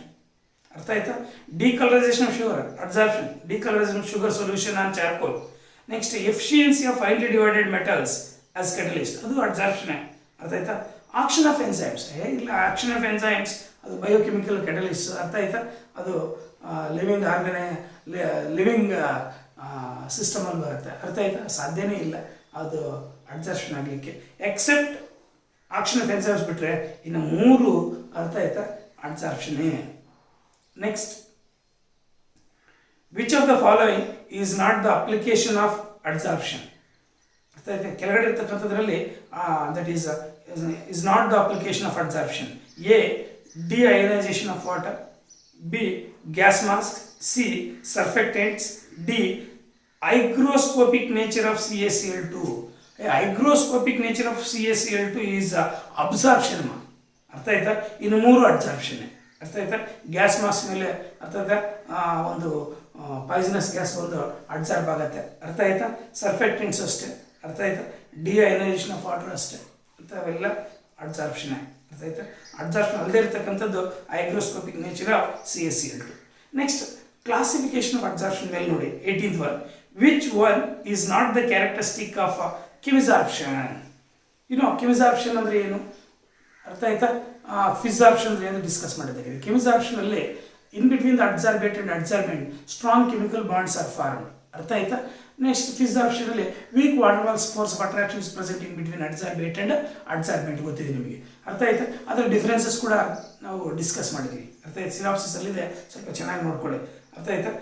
[SPEAKER 1] ಅರ್ಥ ಆಯ್ತಾ? Decolourisation of sugar, absorption, decolourisation of sugar solution on charcoal. Next efficiency of finely divided metals as catalyst, ಅದು ಅಬ್ಸಾರ್ಪ್ಷನ್. ಅರ್ಥ ಆಯ್ತಾ? ಆಕ್ಷನ್ ಆಫ್ ಎನ್ಸೈಮ್ಸ್, ಇಲ್ಲ ಆಕ್ಷನ್ ಆಫ್ ಎನ್ಸೈಮ್ಸ್ ಅದು ಬಯೋಕೆಮಿಕಲ್ ಕೆಟಲಿಸ್ಟ್. ಅರ್ಥ ಆಯ್ತಾ? ಅದು ಲಿವಿಂಗ್ ಲಿವಿಂಗ್ ಸಿಸ್ಟಮಲ್ಲಿ ಬರುತ್ತೆ. ಅರ್ಥ ಆಯ್ತಾ? ಸಾಧ್ಯನೇ ಇಲ್ಲ ಅದು ಅಬ್ಸಾರ್ಪ್ಷನ್ ಆಗಲಿಕ್ಕೆ, ಎಕ್ಸೆಪ್ಟ್ ಆಕ್ಷನ್ ಆಫ್ ಎನ್ಸೈಮ್ಸ್ ಬಿಟ್ಟರೆ ಇನ್ನು 3 ಅರ್ಥ ಆಯ್ತಾ ಅಬ್ಸಾರ್ಪ್ಷನ್ನೇ. Next, which of the following is not the application of absorption. ಅರ್ಥ ಆಯ್ತಾ? ಕೆಳಗಡೆ ಇರ್ತಕ್ಕಂಥದ್ರಲ್ಲಿ that is not the application of absorption. A deionisation of water, B gas mask, C surfactants, D hygroscopic nature of CaCl2. Hygroscopic nature of CaCl2 is absorption. ಅರ್ಥ ಆಯ್ತಾ? ಇನ್ನು 3 ಅಬ್ಸಾರ್ಪ್ಷನ್. ಅರ್ಥ ಆಯ್ತಾ? ಗ್ಯಾಸ್ ಮಾಸ್ ಮೇಲೆ ಅರ್ಥ ಆಯ್ತಾ ಒಂದು ಪಾಯ್ಸನಸ್ ಗ್ಯಾಸ್ ಒಂದು ಅಬ್ಸಾರ್ಬ್ ಆಗುತ್ತೆ. ಅರ್ಥ ಆಯ್ತಾ? ಸರ್ಫೆಕ್ಟೆಂಟ್ಸ್ ಅಷ್ಟೇ. ಅರ್ಥ ಆಯ್ತಾ? ಡಿಅಯನೈಸೇಷನ್ ಆಫ್ ವಾಟರ್ ಅಷ್ಟೇ. ಅಂತ ಅವೆಲ್ಲ ಅಬ್ಸಾರ್ಪ್ಷನ್. ಅರ್ಥ ಆಯ್ತಾ? ಅಬ್ಸಾರ್ಪ್ಷನ್ ಅಲ್ಲದೆ ಇರತಕ್ಕಂಥದ್ದು hygroscopic nature of CaCl2. Next, classification of absorption ಮೇಲೆ ನೋಡಿ 18th one, which one is not the characteristic of chemisorption. Chemisorption ಅಂದರೆ ಏನು? ಅರ್ಥ ಆಯ್ತಾ? ಫಿಸಾರ್ಪ್ಷನ್ ಅಂದರೆ ಏನು ಡಿಸ್ಕಸ್ ಮಾಡಿದ್ದೇವೆ. ಕಿಮಿಸಾರ್ಪ್ಷನ್ ಅಲ್ಲಿ in between the absorbate and absorbent strong chemical bonds are form. ಅರ್ಥ ಆಯ್ತಾ? ನೆಕ್ಸ್ಟ್, ಫಿಸಾರ್ಪ್ಷನ್ ಅಲ್ಲಿ weak water force of attraction is present in between absorbate and absorbent. ಗೊತ್ತಿದೆ ನಿಮಗೆ. ಅರ್ಥ ಆಯ್ತಾ? ಅದರ ಡಿಫರೆನ್ಸಸ್ ಕೂಡ ನಾವು ಡಿಸ್ಕಸ್ ಮಾಡಿದ್ವಿ. ಅರ್ಥ ಆಯ್ತು? ಸಿನಾಪ್ಸಿಸ್ ಅಲ್ಲಿದೆ, ಸ್ವಲ್ಪ ಚೆನ್ನಾಗಿ ನೋಡ್ಕೊಳ್ಳಿ. ಅರ್ಥ ಆಯ್ತಾ?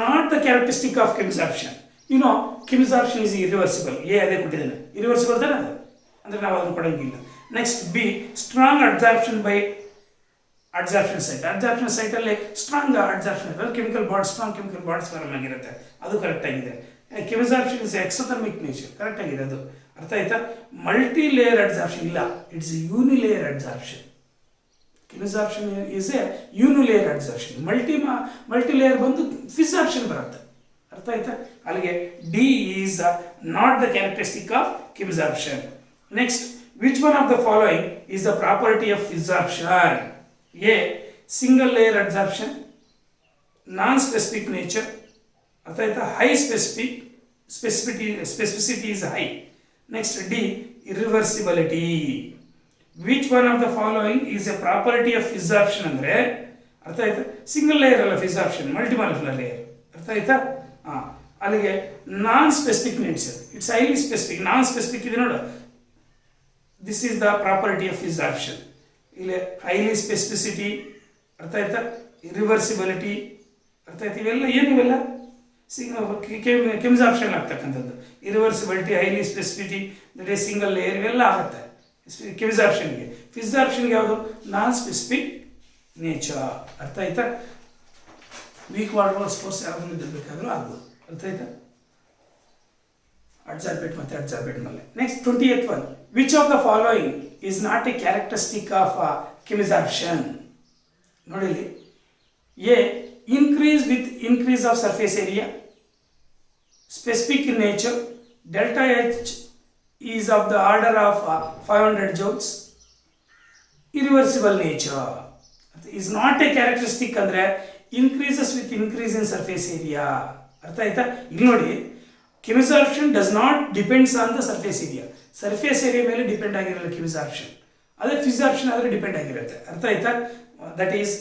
[SPEAKER 1] Not the characteristic of chemisorption. Chemisorption is irreversible. ಅದೇ ಕೊಟ್ಟಿದ್ದೇನೆ, ಇರಿವರ್ಸಿಬಲ್ ತಾನೆ ಅದು, ಅಂದರೆ ನಾವು ಅದನ್ನು ಕೊಡೋಂಗಿಲ್ಲ. Next, B strong absorption by absorption site. Absorption ಸೈಟಲ್ಲಿ strong absorption chemical bonds, strong chemical bonds form ಆಗಿರುತ್ತೆ, ಅದು ಕರೆಕ್ಟ್ ಆಗಿದೆ. Chemisorption is exothermic nature, correct ಆಗಿದೆ ಅದು. ಅರ್ಥ ಆಯ್ತಾ? ಮಲ್ಟಿ ಲೇಯರ್ ಅಬ್ಸಾರ್ಪ್ಷನ್ ಇಲ್ಲ, it's unilayer absorption. Chemisorption is a unilayer absorption. Multilayer ಬಂದು ಫಿಸಾರ್ಪ್ಷನ್ ಬರುತ್ತೆ. ಅರ್ಥ ಆಯ್ತಾ? ಅಲ್ಲಿಗೆ D is not the characteristic of chemisorption. Next, which one of the following is the property of physisorption? A single layer absorption, non specific nature. ಅರ್ಥ ಆಯ್ತಾ? High specificity is high. Next, D irreversibility. Which one of the following is a property of physisorption ಅಂದರೆ ಅರ್ಥ ಆಯ್ತಾ? ಸಿಂಗಲ್ ಲೇಯರ್ ಅಲ್ಲ ಫಿಸಾರ್ಪ್ಷನ್, ಮಲ್ಟಿಮಾಲಿಕ್ಯುಲರ್ ಲೇಯರ್. ಅರ್ಥ ಆಯ್ತಾ? ಅಲ್ಲಿಗೆ non specific nature, it's highly specific. Non specific ಇದೆ ನೋಡು, this is the property of physisorption. ಇಲ್ಲಿ ಹೈಲಿ ಸ್ಪೆಸಿಫಿಸಿಟಿ, ಅರ್ಥ ಆಯ್ತಾ? ರಿವರ್ಸಿಬಿಲಿಟಿ, ಅರ್ಥ ಆಯ್ತು? ಇವೆಲ್ಲ ಏನಿವೆಲ್ಲ ಕಿಮಿಸಾರ್ಪ್ಷನ್ ಆಗ್ತಕ್ಕಂಥದ್ದು. Irreversibility, highly specificity, that is single layer, ಇವೆಲ್ಲ ಆಗುತ್ತೆ ಕಿಮಿಸಾರ್ಪ್ಷನ್ಗೆ. ಫಿಸಾರ್ಪ್ಷನ್ಗೆ ಯಾವುದು? Non specific nature. ಅರ್ಥ ಆಯ್ತಾ? ವೀಕ್ ವಾಟರ್ ಫೋರ್ಸ್ ಯಾವ್ದು ಇರಬೇಕಾದ್ರೂ ಆಗ್ಬೋದು. ಅರ್ಥ ಆಯ್ತಾ? ಅಬ್ಸಾರ್ಬೇಟ್ ಮತ್ತು ಅಬ್ಸಾರ್ಬೇಟ್ ಮೇಲೆ. Next, 20th one, which of the following is not a characteristic of chemisorption? ನೋಡಿಲಿ, A increase with increase of surface area, specific in nature, delta H is of the order of 500 joules, irreversible nature. Is not a characteristic ಅಂದರೆ increases with increase in surface area. ಅರ್ಥ ಆಯ್ತಾ? ಇಲ್ಲಿ ನೋಡಿ, chemisorption does not depends on the surface area. Surface area ಮೇಲೆ ಡಿಪೆಂಡ್ ಆಗಿರಲ್ಲ ಕಿಮಿಸಾರ್ಪ್ಷನ್. ಅದೇ ಫಿಸಾರ್ಪ್ಷನ್ ಆದರೆ ಡಿಪೆಂಡ್ ಆಗಿರುತ್ತೆ. ಅರ್ಥ ಆಯ್ತಾ? That is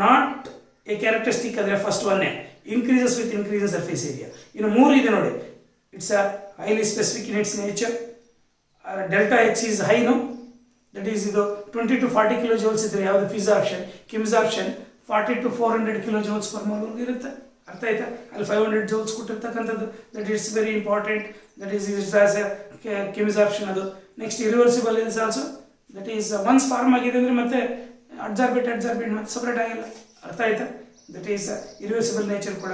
[SPEAKER 1] not a characteristic ಅಂದರೆ ಫಸ್ಟ್ ಒನ್ನೇ increases with increase in surface area. ಇನ್ನು 3 ಇದೆ ನೋಡಿ, it's a highly specific in its nature. Delta H is high no, that is ಇದು 20 to 40 ಕಿಲೋ ಜೌಲ್ಸ್ ಇದ್ದರೆ ಯಾವುದು physisorption, chemisorption 40 to 400 kilojoules per mole ಇರುತ್ತೆ. ಅರ್ಥ ಆಯ್ತಾ? ಅಲ್ಲಿ 500 ಜೌಲ್ಸ್ ಕೊಟ್ಟಿರ್ತಕ್ಕಂಥದ್ದು, that it's very important. That is as a ಕಿಮ್ಸಾರ್ಪ್ಷನ್. ಅದು next irreversible is also, that is once form ಆಗಿದೆ ಅಂದರೆ ಮತ್ತೆ ಅಡ್ಜಾರ್ಬೇಟ್ ಮತ್ತೆ ಸಪ್ರೇಟ್ ಆಗಿಲ್ಲ. ಅರ್ಥ ಆಯ್ತಾ? ದಟ್ ಈಸ್ ಇರಿವರ್ಸಿಬಲ್ ನೇಚರ್ ಕೂಡ.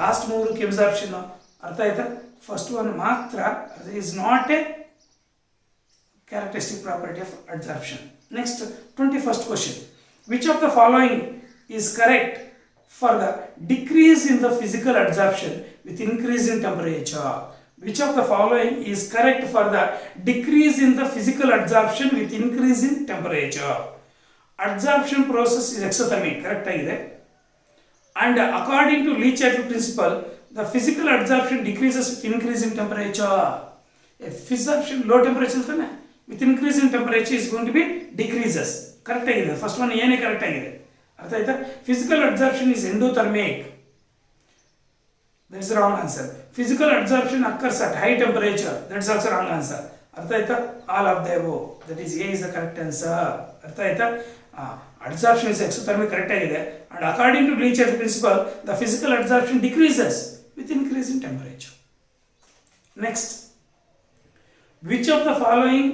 [SPEAKER 1] Last 3 chemisorption. ಅರ್ಥ ಆಯ್ತಾ? ಫಸ್ಟ್ ಒನ್ ಮಾತ್ರ is not a characteristic property of adsorption. Next, 21st question. Which of the following is correct for the decrease in the physical adsorption with increase in temperature? Which of the following is correct for the decrease in the physical adsorption with increase in temperature? Adsorption process is exothermic, correct ಆಗಿದೆ. And according to Lee-Chatterjee principle, the physical adsorption decreases with increase in temperature. Absorption low temperature ತಾನೆ, with increase in temperature is going to be decreases. Correct ಆಗಿದೆ. ಫಸ್ಟ್ ಒನ್ ಏನೇ ಕರೆಕ್ಟ್ ಆಗಿದೆ. ಅರ್ಥ ಆಯ್ತಾ? Physical absorption is endothermic, that's wrong answer. Physical absorption occurs at high temperature, that's also wrong answer. ಅರ್ಥ ಆಯ್ತಾ? All of the above, that is A is the correct answer. ಅರ್ಥ ಆಯ್ತಾ? ಅಬ್ಸಾರ್ಪ್ಷನ್ ಇಸ್ ಎಕ್ಸೋಥರ್ಮಿಕ್ ಕರೆಕ್ಟ್ ಆಗಿದೆ. And according to Lee-Chatterjee principle, the physical absorption decreases with increase in temperature. Next, which of the following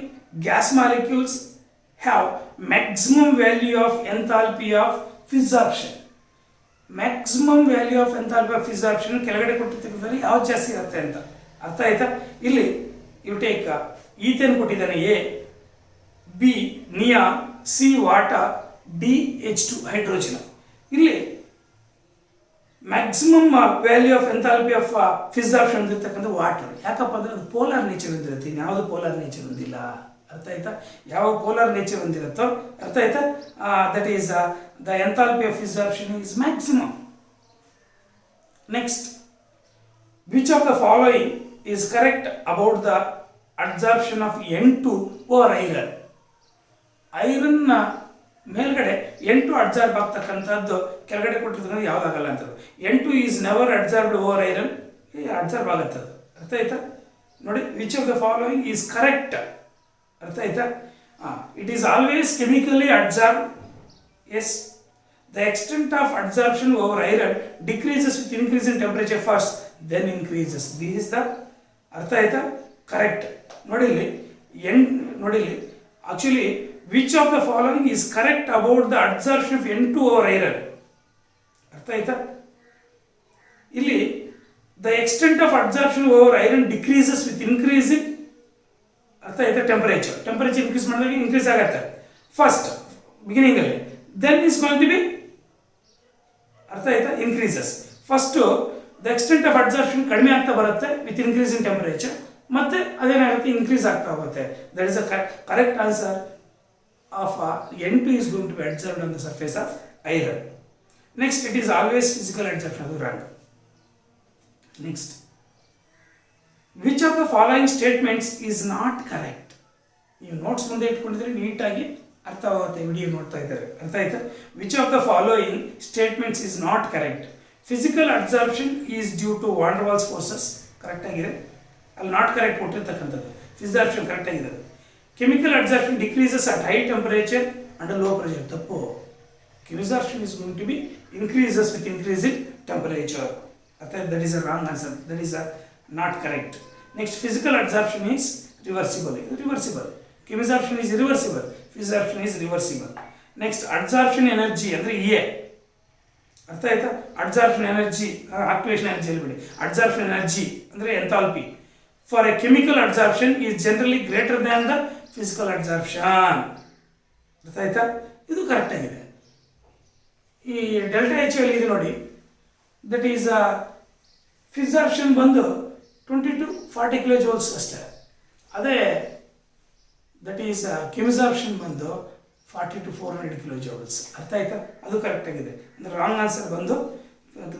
[SPEAKER 1] gas molecules have maximum value of enthalpy of fissorption? Maximum value of enthalpy of fissorption ಕೆಳಗಡೆ ಕೊಟ್ಟಿರ್ತಕ್ಕಂಥದ್ದು ಯಾವ್ದು ಜಾಸ್ತಿ ಇರುತ್ತೆ ಅಂತ. ಅರ್ಥ ಆಯ್ತಾ? ಇಲ್ಲಿ ಯು ಟೇಕ್ ಈಥೇನ್ ಕೊಟ್ಟಿದ್ದಾನೆ, A, B neon, C water, D H2 hydrogen. ಇಲ್ಲಿ maximum value of enthalpy of physisorption ಇರ್ತಕ್ಕಂಥ ವಾಟರ್. ಯಾಕಪ್ಪ ಅಂದರೆ ಅದು ಪೋಲಾರ್ ನೇಚರ್ ಹೊಂದಿರುತ್ತೆ, ಇನ್ಯಾವುದು ಪೋಲಾರ್ ನೇಚರ್ ಹೊಂದಿಲ್ಲ. ಅರ್ಥ ಆಯ್ತಾ? ಯಾವ ಪೋಲಾರ್ ನೇಚರ್ ಹೊಂದಿರುತ್ತೋ, ಅರ್ಥ ಆಯ್ತಾ, that is the enthalpy of physisorption is maximum. Next, which of the following is correct about the absorption of N2 over iron? ಐರನ್ನ ಮೇಲ್ಗಡೆ N2 ಅಬ್ಸಾರ್ಬ್ ಆಗ್ತಕ್ಕಂಥದ್ದು ಕೆಳಗಡೆ ಕೊಟ್ಟಿರ್ತಕ್ಕಂಥ ಯಾವುದಾಗಲ್ಲ ಅಂತ. N2 is never absorbed over iron, absorb ಆಗುತ್ತೆ ಅದು. ಅರ್ಥ ಆಯ್ತಾ? ನೋಡಿ, which of the following is correct. ಅರ್ಥ ಆಯ್ತಾ? It is always chemically absorb. Yes, the extent of absorption over iron decreases with increase in temperature first, then increases. This is the, ಅರ್ಥ ಆಯ್ತಾ, ಕರೆಕ್ಟ್. ನೋಡಿಲ್ಲಿ ನೋಡಿಲ್ಲಿ actually which of the following is correct about the absorption of N2 over iron? ಅರ್ಥ ಆಯ್ತಾ? ಇಲ್ಲಿ the extent of absorption over iron decreases with increase in, ಅರ್ಥ ಆಯ್ತಾ, ಟೆಂಪರೇಚರ್ ಇನ್ಕ್ರೀಸ್ ಮಾಡಿದಾಗ ಇನ್ಕ್ರೀಸ್ ಆಗುತ್ತೆ ಫಸ್ಟ್ ಬಿಗಿನಿಂಗ್ ಅಲ್ಲಿ, then is going to be, ಅರ್ಥ ಆಯ್ತಾ, increases. First the extent of absorption ಕಡಿಮೆ ಆಗ್ತಾ ಬರುತ್ತೆ ವಿತ್ ಇನ್ಕ್ರೀಸ್ ಇನ್ ಟೆಂಪರೇಚರ್, ಮತ್ತೆ ಅದೇನಾಗುತ್ತೆ, ಇನ್ಕ್ರೀಸ್ ಆಗ್ತಾ ಹೋಗುತ್ತೆ. That is a correct answer of N2 is going to be absorbed on the surface of iron. Next, it is always physical absorption of the wrong. Next, which of the following statements is not correct? ನೀವು ನೋಟ್ಸ್ ಮುಂದೆ ಇಟ್ಕೊಂಡಿದ್ರೆ ನೀಟಾಗಿ ಅರ್ಥ ಆಗುತ್ತೆ, ವಿಡಿಯೋ ನೋಡ್ತಾ ಇದ್ದಾರೆ. ಅರ್ಥ ಆಯ್ತಾ? Which of the following statements is not correct? Physical absorption is due to van der Waals forces, correct ಆಗಿದೆ. ಅಲ್ಲಿ ನಾಟ್ ಕರೆಕ್ಟ್ ಕೊಟ್ಟಿರ್ತಕ್ಕಂಥದ್ದು. ಫಿಸಾರ್ಪ್ಷನ್ ಕರೆಕ್ಟ್ ಆಗಿದೆ. Chemical absorption decreases at high temperature and low pressure. ತಪ್ಪು. Absorption is going to be increases with increase in temperature. That is a wrong answer. That is not correct. Next, physical absorption is reversible. Absorption is irreversible. Absorption is reversible. Next, absorption energy ಅಂದ್ರೆ EA. ಅರ್ಥ ಆಯ್ತಾ? absorption energy, activation energy ಅಲ್ಲಿ ಬಿಡಿ. absorption energy ಅಂದ್ರೆ enthalpy for a chemical absorption is generally greater than the physical absorption. ಅರ್ಥ ಆಯ್ತಾ? ಇದು ಕರೆಕ್ಟ್ ಆಗಿದೆ. ಈ ಡೆಲ್ಟಾ H ಅಲ್ಲಿ ಇದೆ ನೋಡಿ, ದಟ್ ಈಸ್ ಫಿಸಾರ್ಪ್ಷನ್ ಬಂದು 20 to 40 ಕಿಲೋ ಜೌಲ್ಸ್ ಅಷ್ಟೇ. ಅದೇ ದಟ್ ಈಸ್ ಕಿಮ್ಸಾರ್ಪ್ಷನ್ ಬಂದು 40 to 400 ಕಿಲೋ ಜೌಲ್ಸ್. ಅರ್ಥ ಆಯ್ತಾ? ಅದು ಕರೆಕ್ಟ್ ಆಗಿದೆ. ಅಂದರೆ ರಾಂಗ್ ಆನ್ಸರ್ ಬಂದು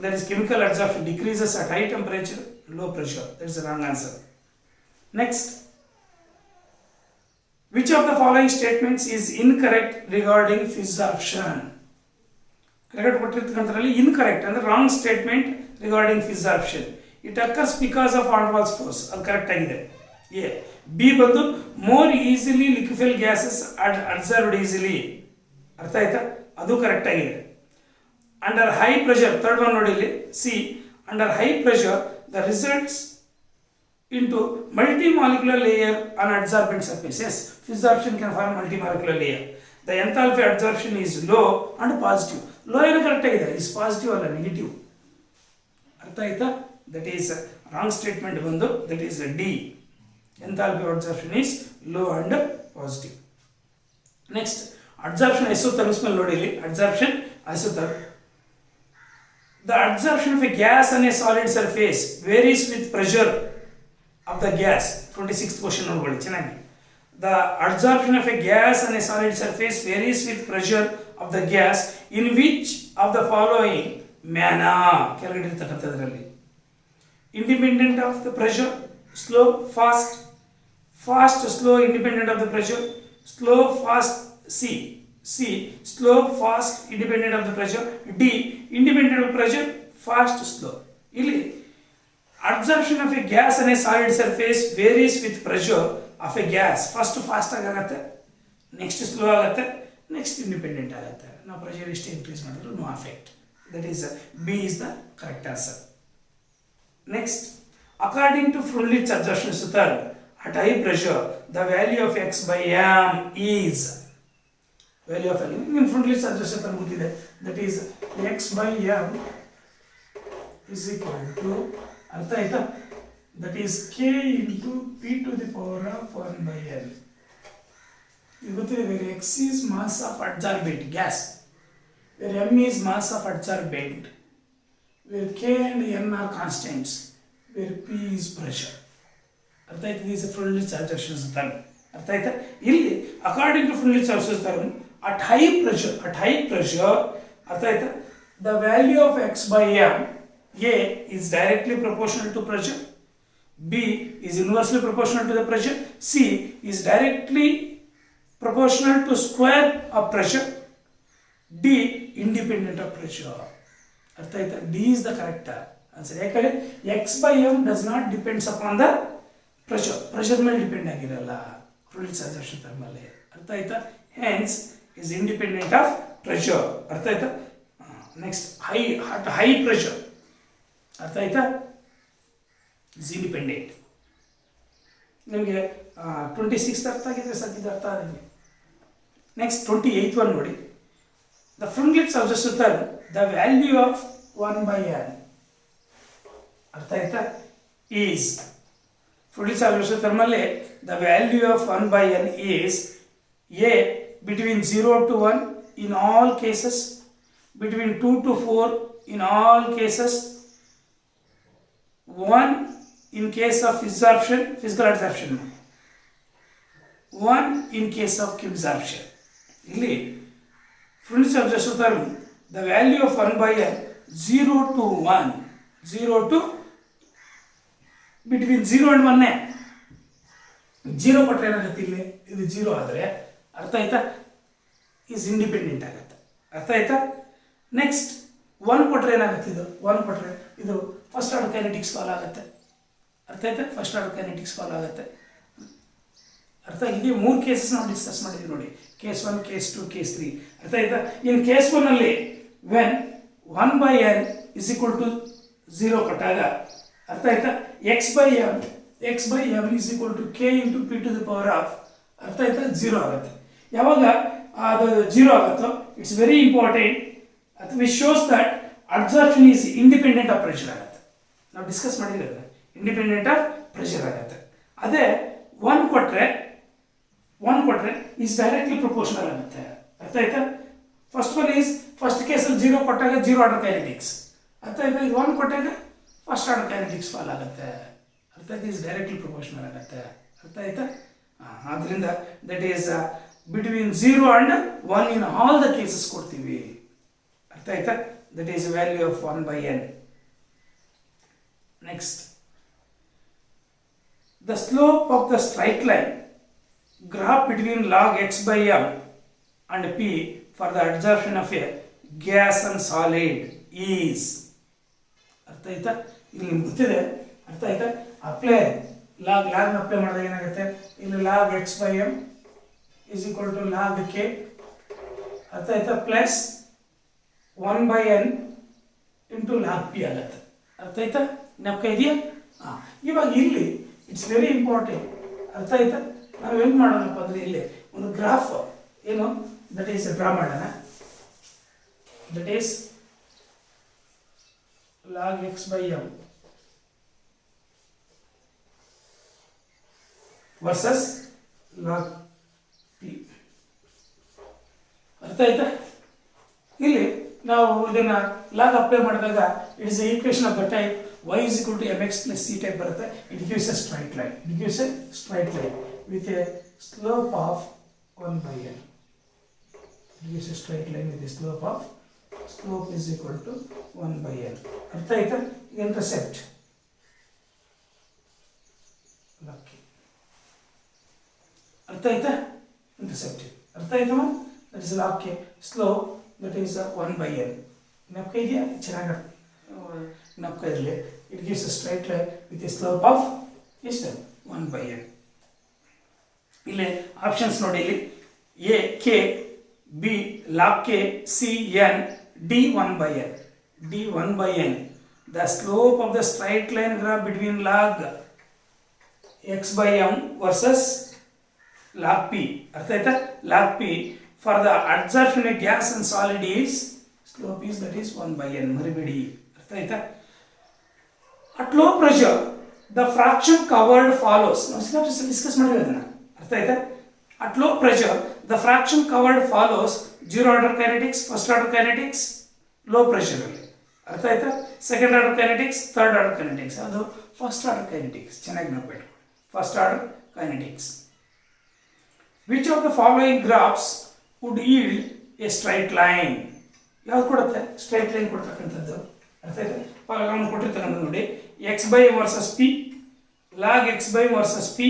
[SPEAKER 1] that is chemical absorption decreases at high temperature, low pressure. That is wrong answer. Next, which of the following statements is incorrect regarding fissorption? ಕೆಳಗಡೆ ಕೊಟ್ಟಿರ್ತಕ್ಕಂಥದ್ರಲ್ಲಿ ಇನ್ಕರೆಕ್ಟ್ ಅಂದರೆ wrong statement regarding physisorption. It occurs because of van der Waals force, ಅದು ಕರೆಕ್ಟ್ ಆಗಿದೆ. ಎ. ಬಿ ಬಂದು more easily liquefied gases absorbed easily, ಅರ್ಥ ಆಯ್ತಾ, ಅದು ಕರೆಕ್ಟ್ ಆಗಿದೆ. Under high pressure, third one ನೋಡಿ ಇಲ್ಲಿ, C. Under high pressure the results into multi-molecular layer on adsorbent surface. Yes, absorption can form multi-molecular layer. The enthalpy adsorption is low and positive. Low ಏನು ಕರೆಕ್ಟ್ ಆಗಿದೆ, is positive ಅಲ್ಲ ನೆಗೆಟಿವ್, ಅರ್ಥ ಆಯ್ತಾ. ದಟ್ ಈಸ್ ರಾಂಗ್ ಸ್ಟೇಟ್ಮೆಂಟ್ ಬಂದು that is D. Enthalpy adsorption is low and positive. Next adsorption isotherms ಮೇಲೆ ನೋಡಿ ಇಲ್ಲಿ, adsorption isotherm. The adsorption of a gas on a solid surface varies with pressure of the gas. 26th question ನೋಡ್ಕೊಳ್ಳಿ ಚೆನ್ನಾಗಿ. The adsorption of a gas on a solid surface varies with pressure of the gas in which of the following manner ಕೆಳಗಡೆ ಇರ್ತಕ್ಕಂಥದ್ರಲ್ಲಿ. Independent of the pressure, slow, fast, fast, slow, independent of the pressure, slow, fast, C, slow, fast, independent of the pressure, D, independent of pressure, fast, slow. ಇಲ್ಲಿ absorption of a gas on a solid surface varies with pressure of a gas. First fast ಆಗುತ್ತೆ, ನೆಕ್ಸ್ಟ್ ಸ್ಲೋ ಆಗುತ್ತೆ, ನೆಕ್ಸ್ಟ್ ಇಂಡಿಪೆಂಡೆಂಟ್ ಆಗುತ್ತೆ. ನಾವು ಪ್ರೆಷರ್ ಎಷ್ಟು ಇನ್ಕ್ರೀಸ್ ಮಾಡಿದ್ರು no affect. That is B is the correct answer. Next, according to ಫ್ರೂನ್ಲಿಟ್ಸ್ absorption ಸೂತ್ರ, at high pressure the value of x by m is value of ನಿಮ್ಮ ಫ್ರೂನ್ಲಿಟ್ಸ್ ಅಬ್ಸಾರ್ಪ್ಷನ್ ಸೂತ್ರ ಗೊತ್ತಿದೆ. That is x by m is equal to, ಅರ್ಥ ಆಯ್ತಾ, that is K into P to the power of 1 by n. ಇದು ಗೊತ್ತಿದೆ, where x is mass of adsorbent gas, where m is mass of adsorbent, where K and n are constants, where P is pressure. ಅರ್ಥ ಆಯ್ತು, ದಿಸ್ ಫ್ರೂನ್ಲಿಟ್ಸ್ ಅಬ್ಸಾರ್ಪ್ಷನ್ ಸೂತ್ರ. ಅರ್ಥ ಆಯ್ತಾ. ಇಲ್ಲಿ ಅಕಾರ್ಡಿಂಗ್ ಟು ಫ್ರೂನ್ಲಿಟ್ಸ್ ಅಬ್ಸಾರ್ಪ್ಷನ್ ಸೂತ್ರ, ಅಟ್ ಹೈ ಪ್ರೆಷರ್, ಅರ್ಥ ಆಯ್ತಾ, the value of X by M, A is directly proportional to pressure, B is inversely proportional to the pressure, C is directly proportional to square of pressure, D independent of pressure. ಅರ್ಥ ಆಯ್ತಾ, D is the correct answer. ಯಾಕಂದರೆ x by m does not depends upon the pressure ಮೇಲೆ ಡಿಪೆಂಡ್ ಆಗಿರಲ್ಲ ಫ್ರೂನ್ಲಿಟ್ಸ್ ಅಬ್ಸಾರ್ಪ್ಷನ್ ಥರ್ಮಲ್ಲಿ. ಅರ್ಥ ಆಯ್ತಾ, hence is independent of pressure. ಅರ್ಥ ಆಯ್ತಾ. ನೆಕ್ಸ್ಟ್ ಹೈ ಪ್ರೆಷರ್, ಅರ್ಥ ಆಯ್ತಾ, ಇಸ್ ಇಂಡಿಪೆಂಡೆಂಟ್. ನಿಮಗೆ 26th ಅರ್ಥ ಆಗಿದ್ರೆ ಸದ್ಯದ ಅರ್ಥ ಆದಂಗೆ. ನೆಕ್ಸ್ಟ್ 28th ಒನ್ ನೋಡಿ, ದ ಫ್ರೂನ್ಲಿಟ್ಸ್ ಅಬ್ಸಾರ್ಪ್ಷನ್ ಸೂತ್ರ, the value of 1 by n, ಅರ್ಥ ಆಯ್ತಾ, ಈಸ್ ಫ್ರೂನ್ಲಿಟ್ಸ್ ಅಬ್ಸಾರ್ಪ್ಷನ್ ಸೂತ್ರದಲ್ಲಿ the value of 1 by n is A between 0 to 1 in all cases, between 2 to 4 in all cases, 1 in case of absorption, physical absorption, 1 in case of absorption. ಇಲ್ಲಿ ಫ್ರೂನ್ಲಿಟ್ಸ್ ಅಬ್ಸಾರ್ಪ್ಷನ್ ಸೂತ್ರ, the value of 1 by n 0 to 1, 0 to between 0 and 1. 0 ಕೊಟ್ಟರೆ ಏನಾಗುತ್ತೆ, ಇಲ್ಲಿ ಇದು 0 ಆದರೆ ಅರ್ಥ ಆಯ್ತಾ, ಈಸ್ ಇಂಡಿಪೆಂಡೆಂಟ್ ಆಗುತ್ತೆ. ಅರ್ಥ ಆಯ್ತಾ. ನೆಕ್ಸ್ಟ್ 1 ಕೊಟ್ಟರೆ ಏನಾಗುತ್ತೆ, ಇದು 1 ಕೊಟ್ಟರೆ ಇದು ಫಸ್ಟ್ ಆರ್ಡರ್ ಕೈನೆಟಿಕ್ಸ್ ಫಾಲೋ ಆಗುತ್ತೆ. ಅರ್ಥ ಆಯ್ತಾ, ಫಸ್ಟ್ ಆರ್ಡರ್ ಕೈನೆಟಿಕ್ಸ್ ಫಾಲೋ ಆಗುತ್ತೆ. ಅರ್ಥ ಆಗಿದೆ. 3 ಕೇಸಸ್ ನಾವು ಡಿಸ್ಕಸ್ ಮಾಡಿದ್ವಿ ನೋಡಿ, ಕೇಸ್ 1, ಕೇಸ್ 2, ಕೇಸ್ 3. ಅರ್ಥ ಆಯ್ತಾ. ಇನ್ ಕೇಸ್ 1 ಅಲ್ಲಿ when 1 by n is equal to 0 ಕೊಟ್ಟಾಗ, ಅರ್ಥ ಆಯ್ತಾ, x by m is equal to k into p to the power of, ಅರ್ಥ ಆಯ್ತಾ, 0 ಆಗುತ್ತೆ. ಯಾವಾಗ ಅದು 0 ಆಗುತ್ತೋ, it's very important, which shows that absorption is independent of pressure ಆಗುತ್ತೆ. ನಾವು ಡಿಸ್ಕಸ್ ಮಾಡಿದ್ರೆ ಇಂಡಿಪೆಂಡೆಂಟ್ ಆಫ್ ಪ್ರೆಷರ್ ಆಗುತ್ತೆ. ಅದೇ 1 ಕೊಟ್ಟರೆ ಈಸ್ ಡೈರೆಕ್ಟ್ಲಿ ಪ್ರಪೋರ್ಷನಲ್ ಆಗುತ್ತೆ. ಅರ್ಥ ಆಯ್ತಾ. ಫಸ್ಟ್ ಕೇಸಲ್ಲಿ 0 ಕೊಟ್ಟಾಗ 0 ಆರ್ಡರ್ ಕೈನೆಟಿಕ್ಸ್, ಅರ್ಥ ಆಯ್ತಾ. ಇದು 1 ಕೊಟ್ಟಾಗ ಫಸ್ಟ್ ಆರ್ಡರ್ ಕೈನೆಟಿಕ್ಸ್ ಫಾಲ್ ಆಗುತ್ತೆ. ಅರ್ಥ ಆಯ್ತು, ಈಸ್ ಡೈರೆಕ್ಟ್ಲಿ ಪ್ರಪೋರ್ಷನಲ್ ಆಗುತ್ತೆ. ಅರ್ಥ ಆಯ್ತಾ. ಆದ್ದರಿಂದ that is between 0 and 1 in all the cases ಕೊಡ್ತೀವಿ. ಅರ್ಥ ಆಯ್ತಾ. That is value of 1 by n. Next, the slope of the strike line graph between log x by m and p for the adsorption of a gas and solid is. ಅರ್ಥ ಆಯ್ತಾ? ಇಲ್ಲಿ ನಿಮ್ಗೆ ಗೊತ್ತಿದೆ, ಅರ್ಥ ಆಯ್ತಾ? ಅಪ್ಲೈ ಲಾಗ್ನ ಅಪ್ಲೈ ಮಾಡಿದಾಗ ಏನಾಗುತ್ತೆ, ಇಲ್ಲಿ log x by m is equal to log K, ಅರ್ಥ ಆಯ್ತಾ, plus 1/n into log P ಆಗುತ್ತೆ. ಅರ್ಥ ಆಯ್ತಾ? ಜ್ಞಾಪಕ ಇದೆಯಾ? ಹಾಂ, ಇವಾಗ ಇಲ್ಲಿ ಇಟ್ಸ್ ವೆರಿ ಇಂಪಾರ್ಟೆಂಟ್. ಅರ್ಥ ಆಯ್ತಾ? ನಾವು ಏನು ಮಾಡೋಣಪ್ಪ ಅಂದರೆ ಇಲ್ಲಿ ಒಂದು ಗ್ರಾಫ್ ಏನು ದಟ್ ಈಸ್ ಡ್ರಾ ಮಾಡೋಣ. That is log x by m versus log P. ಅರ್ಥ ಆಯ್ತಾ? ಇಲ್ಲಿ ನಾವು ಇದನ್ನ ಲಾಗ್ ಅಪ್ಲೈ ಮಾಡಿದಾಗ it is equation of the type y is equal to mx plus c type ಬರುತ್ತೆ. It gives a straight line. It gives a straight line with a slope of 1/n. It gives a straight line with a slope is equal to 1/n. ಅರ್ಥ ಆಯ್ತಾ? Intercept log k. ಅರ್ಥ ಆಯ್ತಾ? ಇಂಟರ್ಸೆಪ್ಟ್ ಅರ್ಥ ಆಯ್ತಮ್ಮ? That is log k slope that is 1/n. ಜ್ಞಾಪಕ ಇದೆಯಾ? ಚೆನ್ನಾಗಿ ಜ್ಞಾಪಕ ಇರಲಿ. It gives a straight line with a slope of ಎಷ್ಟು? 1/n. ಇಲ್ಲಿ ಆಪ್ಷನ್ಸ್ ನೋಡಿ, ಇಲ್ಲಿ A k, B log k, C n, D 1/n. D 1/n. The slope of the straight line graph between log x by m versus log P. ಅರ್ಥ ಆಯ್ತಾ? Log p for the absorption of gas and solid is slope is that is 1/n. ಮರಿಬೇಡಿ. ಅರ್ಥ ಆಯ್ತಾ? At low pressure the fraction covered follows. ನಾವು ಸಿನಾಪ್ಸಿಸ್ ಡಿಸ್ಕಸ್ ಮಾಡಿದ್ವಿ ಅದನ್ನ. ಅರ್ಥ ಆಯ್ತಾ? At low pressure the fraction covered follows zero order kinetics, first order kinetics low pressure ಅಲ್ಲಿ. ಅರ್ಥ ಆಯ್ತಾ? Second order kinetics, third order kinetics, ಅದು ಫಸ್ಟ್ ಆರ್ಡರ್ ಕೈನೆಟಿಕ್ಸ್. ಚೆನ್ನಾಗಿ ನೆನಪಿಟ್ಕೊಳ್ಳಿ, first order kinetics. Which of the following graphs would yield a straight line? ಯಾವ್ದು ಕೊಡುತ್ತೆ? ಸ್ಟ್ರೈಟ್ ಲೈನ್ ಕೊಡ್ತಕ್ಕಂಥದ್ದು. ಅರ್ಥ ಆಯ್ತಾ? ಅವ್ನು ಕೊಟ್ಟಿರ್ತಕ್ಕಂಥದ್ದು ನೋಡಿ, X by m versus P, log x by versus P,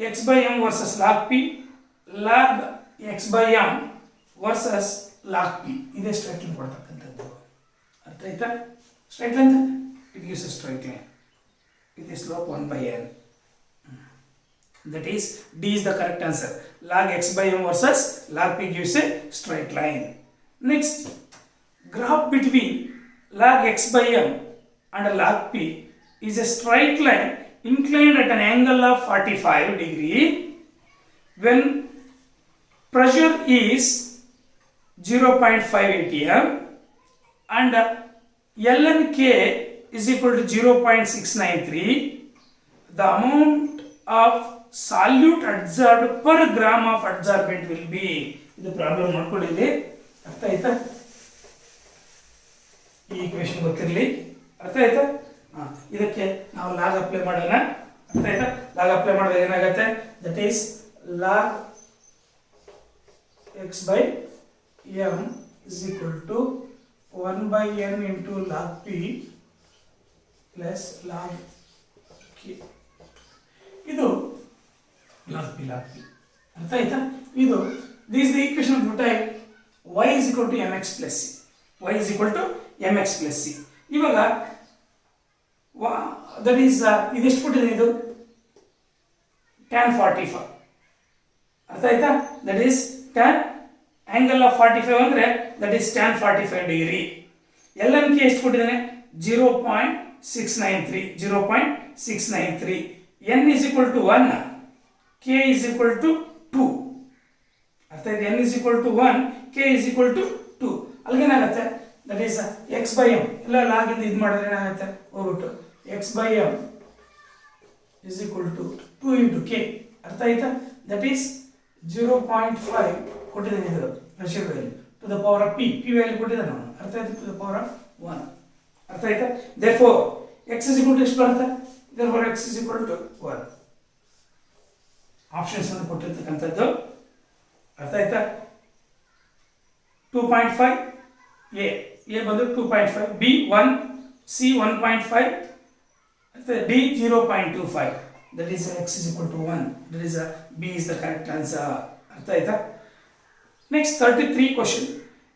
[SPEAKER 1] X by m versus log P, log x by m versus log P. ಇದೇ ಸ್ಟ್ರೈಟ್ ಲೈನ್ ಕೊಡ್ತಕ್ಕಂಥದ್ದು. ಅರ್ಥ ಆಯ್ತಾ? Straight line it gives a straight line with a slope 1/n. That is D is the correct answer. Log x by m versus log p gives a straight line. Next, graph between log x by m and log p is a straight line inclined at an angle of 45 degree when pressure is 0.5 atm and ln k is equal to 0.693. The amount of salute absorbed per gram of absorbent will be. ಇದು ಪ್ರಾಬ್ಲಮ್ ನೋಡ್ಕೊಳ್ಳಿ. ಅರ್ಥ ಆಯ್ತಾ? ಈ ಈಕ್ವೇಶನ್ ಗೊತ್ತಿರಲಿ. ಅರ್ಥ ಆಯ್ತಾ? ಇದಕ್ಕೆ ನಾವು ಲಾಗ್ ಅಪ್ಲೈ ಮಾಡೋಣ. ಅರ್ಥ ಆಯ್ತಾ? ಲಾಗ್ ಅಪ್ಲೈ ಮಾಡಿದಾಗ ಏನಾಗುತ್ತೆ? That is log x by m is equal to 1/n into log P plus log K. ಇದು ಲಾಗ್ ಪಿ. ಅರ್ಥ ಆಯ್ತಾ? ಇದು this the equation of type y is equal to mx plus c. y is equal to mx plus c. ಇವಾಗ ದಟ್ ಈಸ್ ಇದೆಷ್ಟು ಕೊಟ್ಟಿದೆ? ಇದು tan 45. ಅರ್ಥ ಆಯ್ತಾ? That is tan angle of 45 ಅಂದ್ರೆ that is tan 45 degree. ln k ಎಷ್ಟು ಕೊಟ್ಟಿದ್ದಾನೆ? 0.693. 0.693. n is equal to 1, k is equal to 2. ಅರ್ಥ ಆಯ್ತು? n is equal to 1, k is equal to 2. ಅಲ್ಲಿಗೇನಾಗುತ್ತೆ? That is x by m ಎಲ್ಲ ಲಾಗಿಂದ ಇದು ಮಾಡಿದ್ರೆ ಏನಾಗುತ್ತೆ? ಹೋಗ್ಬಿಟ್ಟು x by m is equal to 2 into k. ಅರ್ಥ ಆಯ್ತಾ? ದಟ್ ಈಸ್ 0.5 ಕೊಟ್ಟಿದ್ದಾನೆ ಇದು pressure value to the power of p. P value ಕೊಟ್ಟಿದ್ದಾನೆ ಅವನು. ಅರ್ಥ ಆಯ್ತು? To the power of 1. ಅರ್ಥ ಆಯ್ತಾ? Therefore x is equal to ಎಷ್ಟು ಬರುತ್ತೆ? Therefore x is equal to 1. Options ಅನ್ನು ಕೊಟ್ಟಿರ್ತಕ್ಕಂಥದ್ದು. ಅರ್ಥ ಆಯ್ತಾ? 2.5 ಎ ಬಂದು 2.5, B 1, C 1.5, D 0.25. That is x is equal to 1. That is B is the correct answer. ಅರ್ಥ ಆಯ್ತಾ? Next 33 question.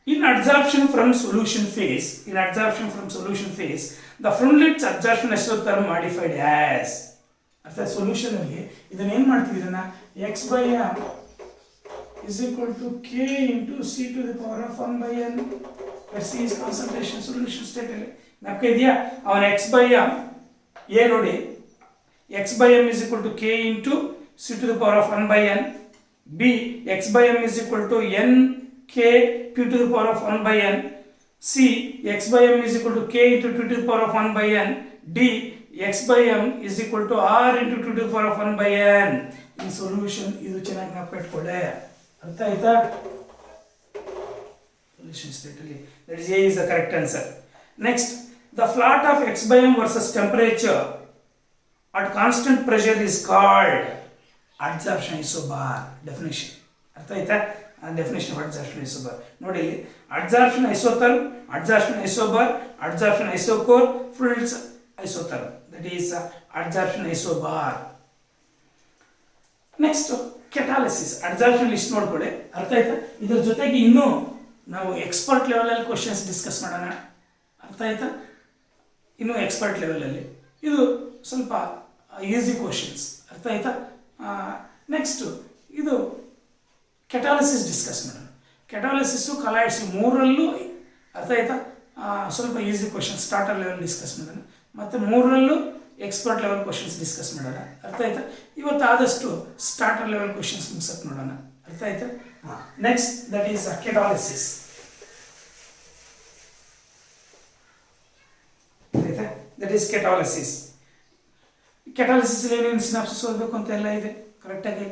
[SPEAKER 1] In adsorption from solution phase, the Freundlich adsorption isotherm modified as. ಅರ್ಥಾತ್ ಸೊಲ್ಯೂಷನ್ ಅಲ್ಲಿ ಇದನ್ನ ಏನು ಮಾಡ್ತೀವಿ, ಇದನ್ನ x/m is equal to k into c to the power of 1/n. C is concentration solution state ಅಲ್ಲಿ ನಮಗೆ ಇದೆಯಾ, ಅವನ x/m a ನೋಡಿ, x/m is equal to k into c to the power of 1/n. b x/m is equal to n k p to the power of 1/n. c x/m is equal to k into 2 to the power of 1/n. d x/m is equal to r into 2 to the power of 1/n. ಈ ಸೊಲ್ಯೂಷನ್ ಇದು ಚೆನ್ನಾಗಿ ನೆನಪಿಟ್ಕೊಳ್ಳಿ, ಅರ್ಥ ಆಯ್ತಾ? ಸೊಲ್ಯೂಷನ್ ಸ್ಟೇಟ್ ಅಲ್ಲಿ that is a is the correct answer. Next, the plot of x/m versus temperature at constant pressure is called adsorption isobar. Definition ಅರ್ಥ ಆಯ್ತಾ? Definition of adsorption isobar ನೋಡಿ ಇಲ್ಲಿ, adsorption isotherm, adsorption isobar, adsorption isochore, Freundlich isotherm, that is adsorption isobar. Next catalysis, adsorption list ನೋಡ್ಕೊಳ್ಳಿ, ಅರ್ಥ ಆಯ್ತಾ? ಇದರ ಜೊತೆಗೆ ಇನ್ನೂ ನಾವು ಎಕ್ಸ್ಪರ್ಟ್ ಲೆವೆಲಲ್ಲಿ ಕ್ವಶನ್ಸ್ ಡಿಸ್ಕಸ್ ಮಾಡೋಣ, ಅರ್ಥ ಆಯ್ತಾ? ಇನ್ನು ಎಕ್ಸ್ಪರ್ಟ್ ಲೆವೆಲಲ್ಲಿ ಇದು ಸ್ವಲ್ಪ ಈಸಿ ಕ್ವಶನ್ಸ್, ಅರ್ಥ ಆಯ್ತಾ? ನೆಕ್ಸ್ಟು ಇದು ಕೆಟಾಲಿಸಿಸ್ ಡಿಸ್ಕಸ್ ಮಾಡೋಣ. ಕೆಟಾಲಿಸಿಸ್ಸು ಕಲಾಯ್ಡ್ಸ್ ಮೂರರಲ್ಲೂ ಅರ್ಥ ಆಯ್ತಾ ಸ್ವಲ್ಪ easy questions starter level discuss ಮಾಡೋಣ, ಮತ್ತು ಮೂರರಲ್ಲೂ ಎಕ್ಸ್ಪರ್ಟ್ ಲೆವೆಲ್ ಕ್ವಶನ್ಸ್ ಡಿಸ್ಕಸ್ ಮಾಡೋಣ, ಅರ್ಥ ಆಯ್ತಾ? ಇವತ್ತು ಆದಷ್ಟು ಸ್ಟಾರ್ಟರ್ ಲೆವೆಲ್ ಕ್ವಶನ್ಸ್ ಮುಗಿಸಕ್ಕೆ ನೋಡೋಣ, ಅರ್ಥ ಆಯ್ತಾ? ನೆಕ್ಸ್ಟ್ ದಟ್ ಈಸ್ ಕೆಟಾಲಿಸಿಸ್, ಆಯ್ತಾ? That is ಕೆಟಾಲಿಸಿಸ್. ಕೆಟಾಲಿಸಿಸ್ ಏನೇನು ಸಿನಾಪ್ಸಿಸ್ ಓದಬೇಕು ಅಂತ ಎಲ್ಲ ಇದೆ, ಕರೆಕ್ಟಾಗಿ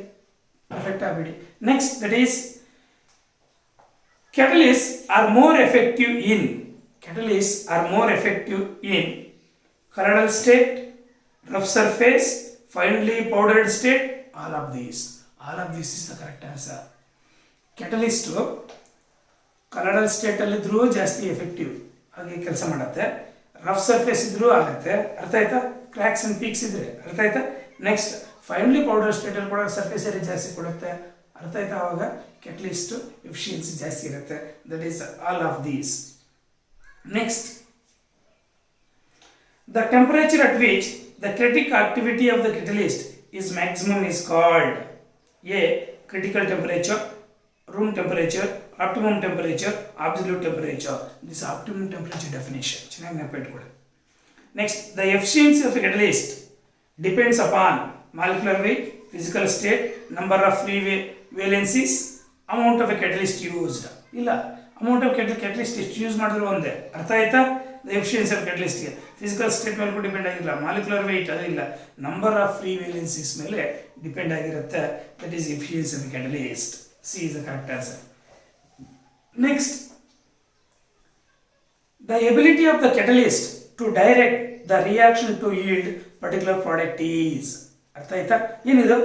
[SPEAKER 1] ಪರ್ಫೆಕ್ಟ್ ಆಗಿಬಿಡಿ. Next that is catalysts are more effective in colloidal state, rough surface, finely powdered state. All of these is the correct answer. Catalyst colloidal state ಅಲ್ಲಿದ್ರೂ ಜಾಸ್ತಿ ಎಫೆಕ್ಟಿವ್ ಆಗಿ ಕೆಲಸ ಮಾಡುತ್ತೆ, ರಫ್ ಸರ್ಫೇಸ್ ಇದ್ರೂ ಆಗುತ್ತೆ, ಅರ್ಥ ಆಯ್ತಾ? ಕ್ರ್ಯಾಕ್ಸ್ ಅಂಡ್ ಪೀಕ್ಸ್ ಇದ್ರೆ, ಅರ್ಥ ಆಯ್ತಾ? ನೆಕ್ಸ್ಟ್ ಫೈನ್ಲಿ ಪೌಡರ್ ಸ್ಟೇಟ್ ಅಲ್ಲಿ ಕೂಡ ಸರ್ಫೇಸ್ ಏರಿಯಾ ಜಾಸ್ತಿ ಕೊಡುತ್ತೆ, ಅರ್ಥ ಆಯ್ತಾ? ಆವಾಗ ಕೆಟಲಿಸ್ಟ್ ಎಫಿಷಿಯನ್ಸಿ ಜಾಸ್ತಿ ಇರುತ್ತೆ. That is all of these. Next, the temperature at which the critical activity of the catalyst is maximum is called A. Critical temperature, room temperature, optimum temperature, absolute temperature. This optimum temperature definition ಚೆನ್ನಾಗಿ ನೆನಪಿಟ್ಕೊಳ್ಳಿ. Next, the efficiency of a catalyst depends upon molecular weight, physical state, number of free valencies, amount of a catalyst used. ಇಲ್ಲ, amount of catalyst ಎಷ್ಟು ಯೂಸ್ ಮಾಡಿದ್ರು ಒಂದೇ, ಅರ್ಥ ಆಯ್ತಾ? ದ ಎಫಿಷಿಯನ್ಸಿ ಆಫ್ ಕೆಟಲಿಸ್ಟ್ಗೆ ಫಿಸಿಕಲ್ ಸ್ಟೇಟ್ ಮೇಲೆ ಕೂಡ ಡಿಪೆಂಡ್ ಆಗಿಲ್ಲ, ಮಾಲಿಕ್ಯುಲರ್ ವೆಯ್ಟ್ ಅದು ಇಲ್ಲ, ನಂಬರ್ ಆಫ್ ಫ್ರೀ ವೇಲೆನ್ಸೀಸ್ ಮೇಲೆ ಡಿಪೆಂಡ್ ಆಗಿರುತ್ತೆ. That is efficiency of catalyst. C is the correct answer. Next, the ability of the catalyst to direct the reaction to yield particular product is. ಅರ್ಥ ಆಯ್ತಾ? ಏನಿದು?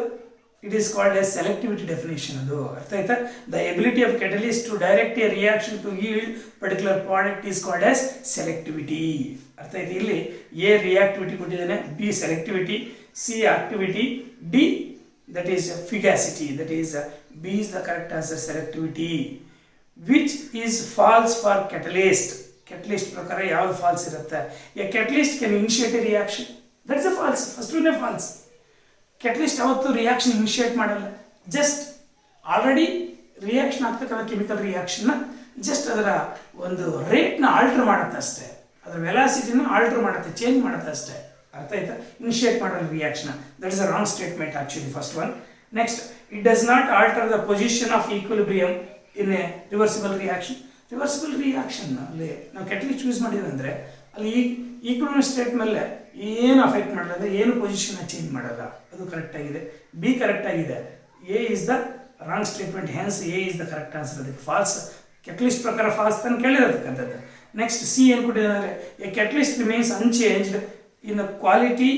[SPEAKER 1] It is called as selectivity definition. ಅದು ಅರ್ಥ ಆಯ್ತಾ? The ability of catalyst to direct a reaction to yield particular product is called as selectivity. ಅರ್ಥ ಆಯ್ತಾ? ಇಲ್ಲಿ A reactivity ಕೊಟ್ಟಿದ್ದಾನೆ, B selectivity, C activity, D that is fugacity. That is B is the correct answer, selectivity. Which is false for catalyst? Catalyst ಪ್ರಕಾರ ಯಾವುದು false ಇರುತ್ತೆ? A catalyst can initiate a reaction. That's a false. First one false. Catalyst ಯಾವತ್ತು ರಿಯಾಕ್ಷನ್ ಇನಿಷಿಯೇಟ್ ಮಾಡಲ್ಲ, ಜಸ್ಟ್ ಆಲ್ರೆಡಿ ರಿಯಾಕ್ಷನ್ ಆಗ್ತಕ್ಕಂಥ ಕೆಮಿಕಲ್ ರಿಯಾಕ್ಷನ್ನ ಜಸ್ಟ್ ಅದರ ಒಂದು ರೇಟ್ನ ಆಲ್ಟ್ರ್ ಮಾಡುತ್ತೆ ಅಷ್ಟೇ, ಅದರ ವೆಲಾಸಿಟಿನ ಆಲ್ಟ್ರ್ ಮಾಡುತ್ತೆ, ಚೇಂಜ್ ಮಾಡುತ್ತೆ ಅಷ್ಟೇ, ಅರ್ಥ ಆಯ್ತಾ? ಇನಿಷಿಯೇಟ್ ಮಾಡಲ್ಲ reaction. That is a wrong statement actually, first one. Next, it does not alter the position of equilibrium in a reversible reaction. Reversible reaction ಅಲ್ಲಿ ನಾವು ಕೆಟಲಿಸ್ಟ್ ಯೂಸ್ ಮಾಡಿದ್ವಿ ಅಂದರೆ ಅಲ್ಲಿ ಈಕ್ವಿಲಿಬ್ರಿಯಮ್ ಸ್ಟೇಟ್ ಮೇಲೆ ಏನು ಅಫೆಕ್ಟ್ ಮಾಡಲ್ಲ, ಅಂದರೆ ಏನು ಪೊಸಿಷನ್ನ ಚೇಂಜ್ ಮಾಡಲ್ಲ. ಅದು ಕರೆಕ್ಟ್ ಆಗಿದೆ. ಬಿ ಕರೆಕ್ಟ್ ಆಗಿದೆ. A is the wrong statement, hence A is the correct answer. ಅದಕ್ಕೆ ಫಾಲ್ಸ್, ಕೆಟಲಿಸ್ಟ್ ಪ್ರಕಾರ ಫಾಲ್ಸ್ ತಾನು ಕೇಳಿರತಕ್ಕಂಥದ್ದು. ನೆಕ್ಸ್ಟ್, ಸಿ ಏನು ಕೊಟ್ಟಿದೆ ಅಂದರೆ a catalyst remains unchanged in quality,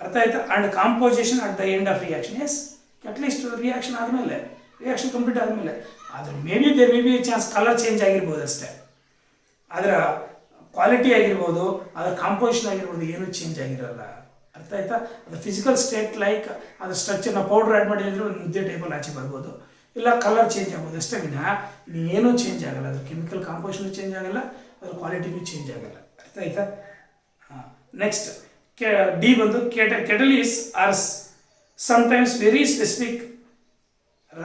[SPEAKER 1] ಅರ್ಥ ಆಯ್ತಾ, and composition at the end of reaction. Yes, catalyst reaction ಆದಮೇಲೆ, ರಿಯಾಕ್ಷನ್ ಕಂಪ್ಲೀಟ್ ಆದಮೇಲೆ ಆದರೆ there may be chance colour change ಆಗಿರ್ಬೋದು ಅಷ್ಟೇ, ಅದರ ಕ್ವಾಲಿಟಿ ಆಗಿರ್ಬೋದು, ಅದರ ಕಾಂಪೋಸಿಷನ್ ಆಗಿರ್ಬೋದು, ಏನೂ ಚೇಂಜ್ ಆಗಿರಲ್ಲ, ಅರ್ಥ ಆಯ್ತಾ? ಅದು ಫಿಸಿಕಲ್ ಸ್ಟೇಟ್ ಲೈಕ್ ಅದರ ಸ್ಟ್ರಕ್ಚರ್ನ ಪೌಡರ್ ಆ್ಯಡ್ ಮಾಡಿದ್ರೆ ಒಂದು ಮುದ್ದೆ ಟೈಪಲ್ಲಿ ಆಚೆ ಬರ್ಬೋದು, ಇಲ್ಲ ಕಲರ್ ಚೇಂಜ್ ಆಗ್ಬೋದು ಅಷ್ಟೇ ವಿನ ಇನ್ನೇನೂ ಚೇಂಜ್ ಆಗಲ್ಲ. ಅದ್ರ ಕೆಮಿಕಲ್ ಕಾಂಪೋಸಿಷನ್ ಚೇಂಜ್ ಆಗಲ್ಲ, ಅದ್ರ ಕ್ವಾಲಿಟಿನೂ ಚೇಂಜ್ ಆಗಲ್ಲ. ಅರ್ಥ ಆಯ್ತಾ? ನೆಕ್ಸ್ಟ್ ಡಿ ಬಂದು catalysts are sometimes very specific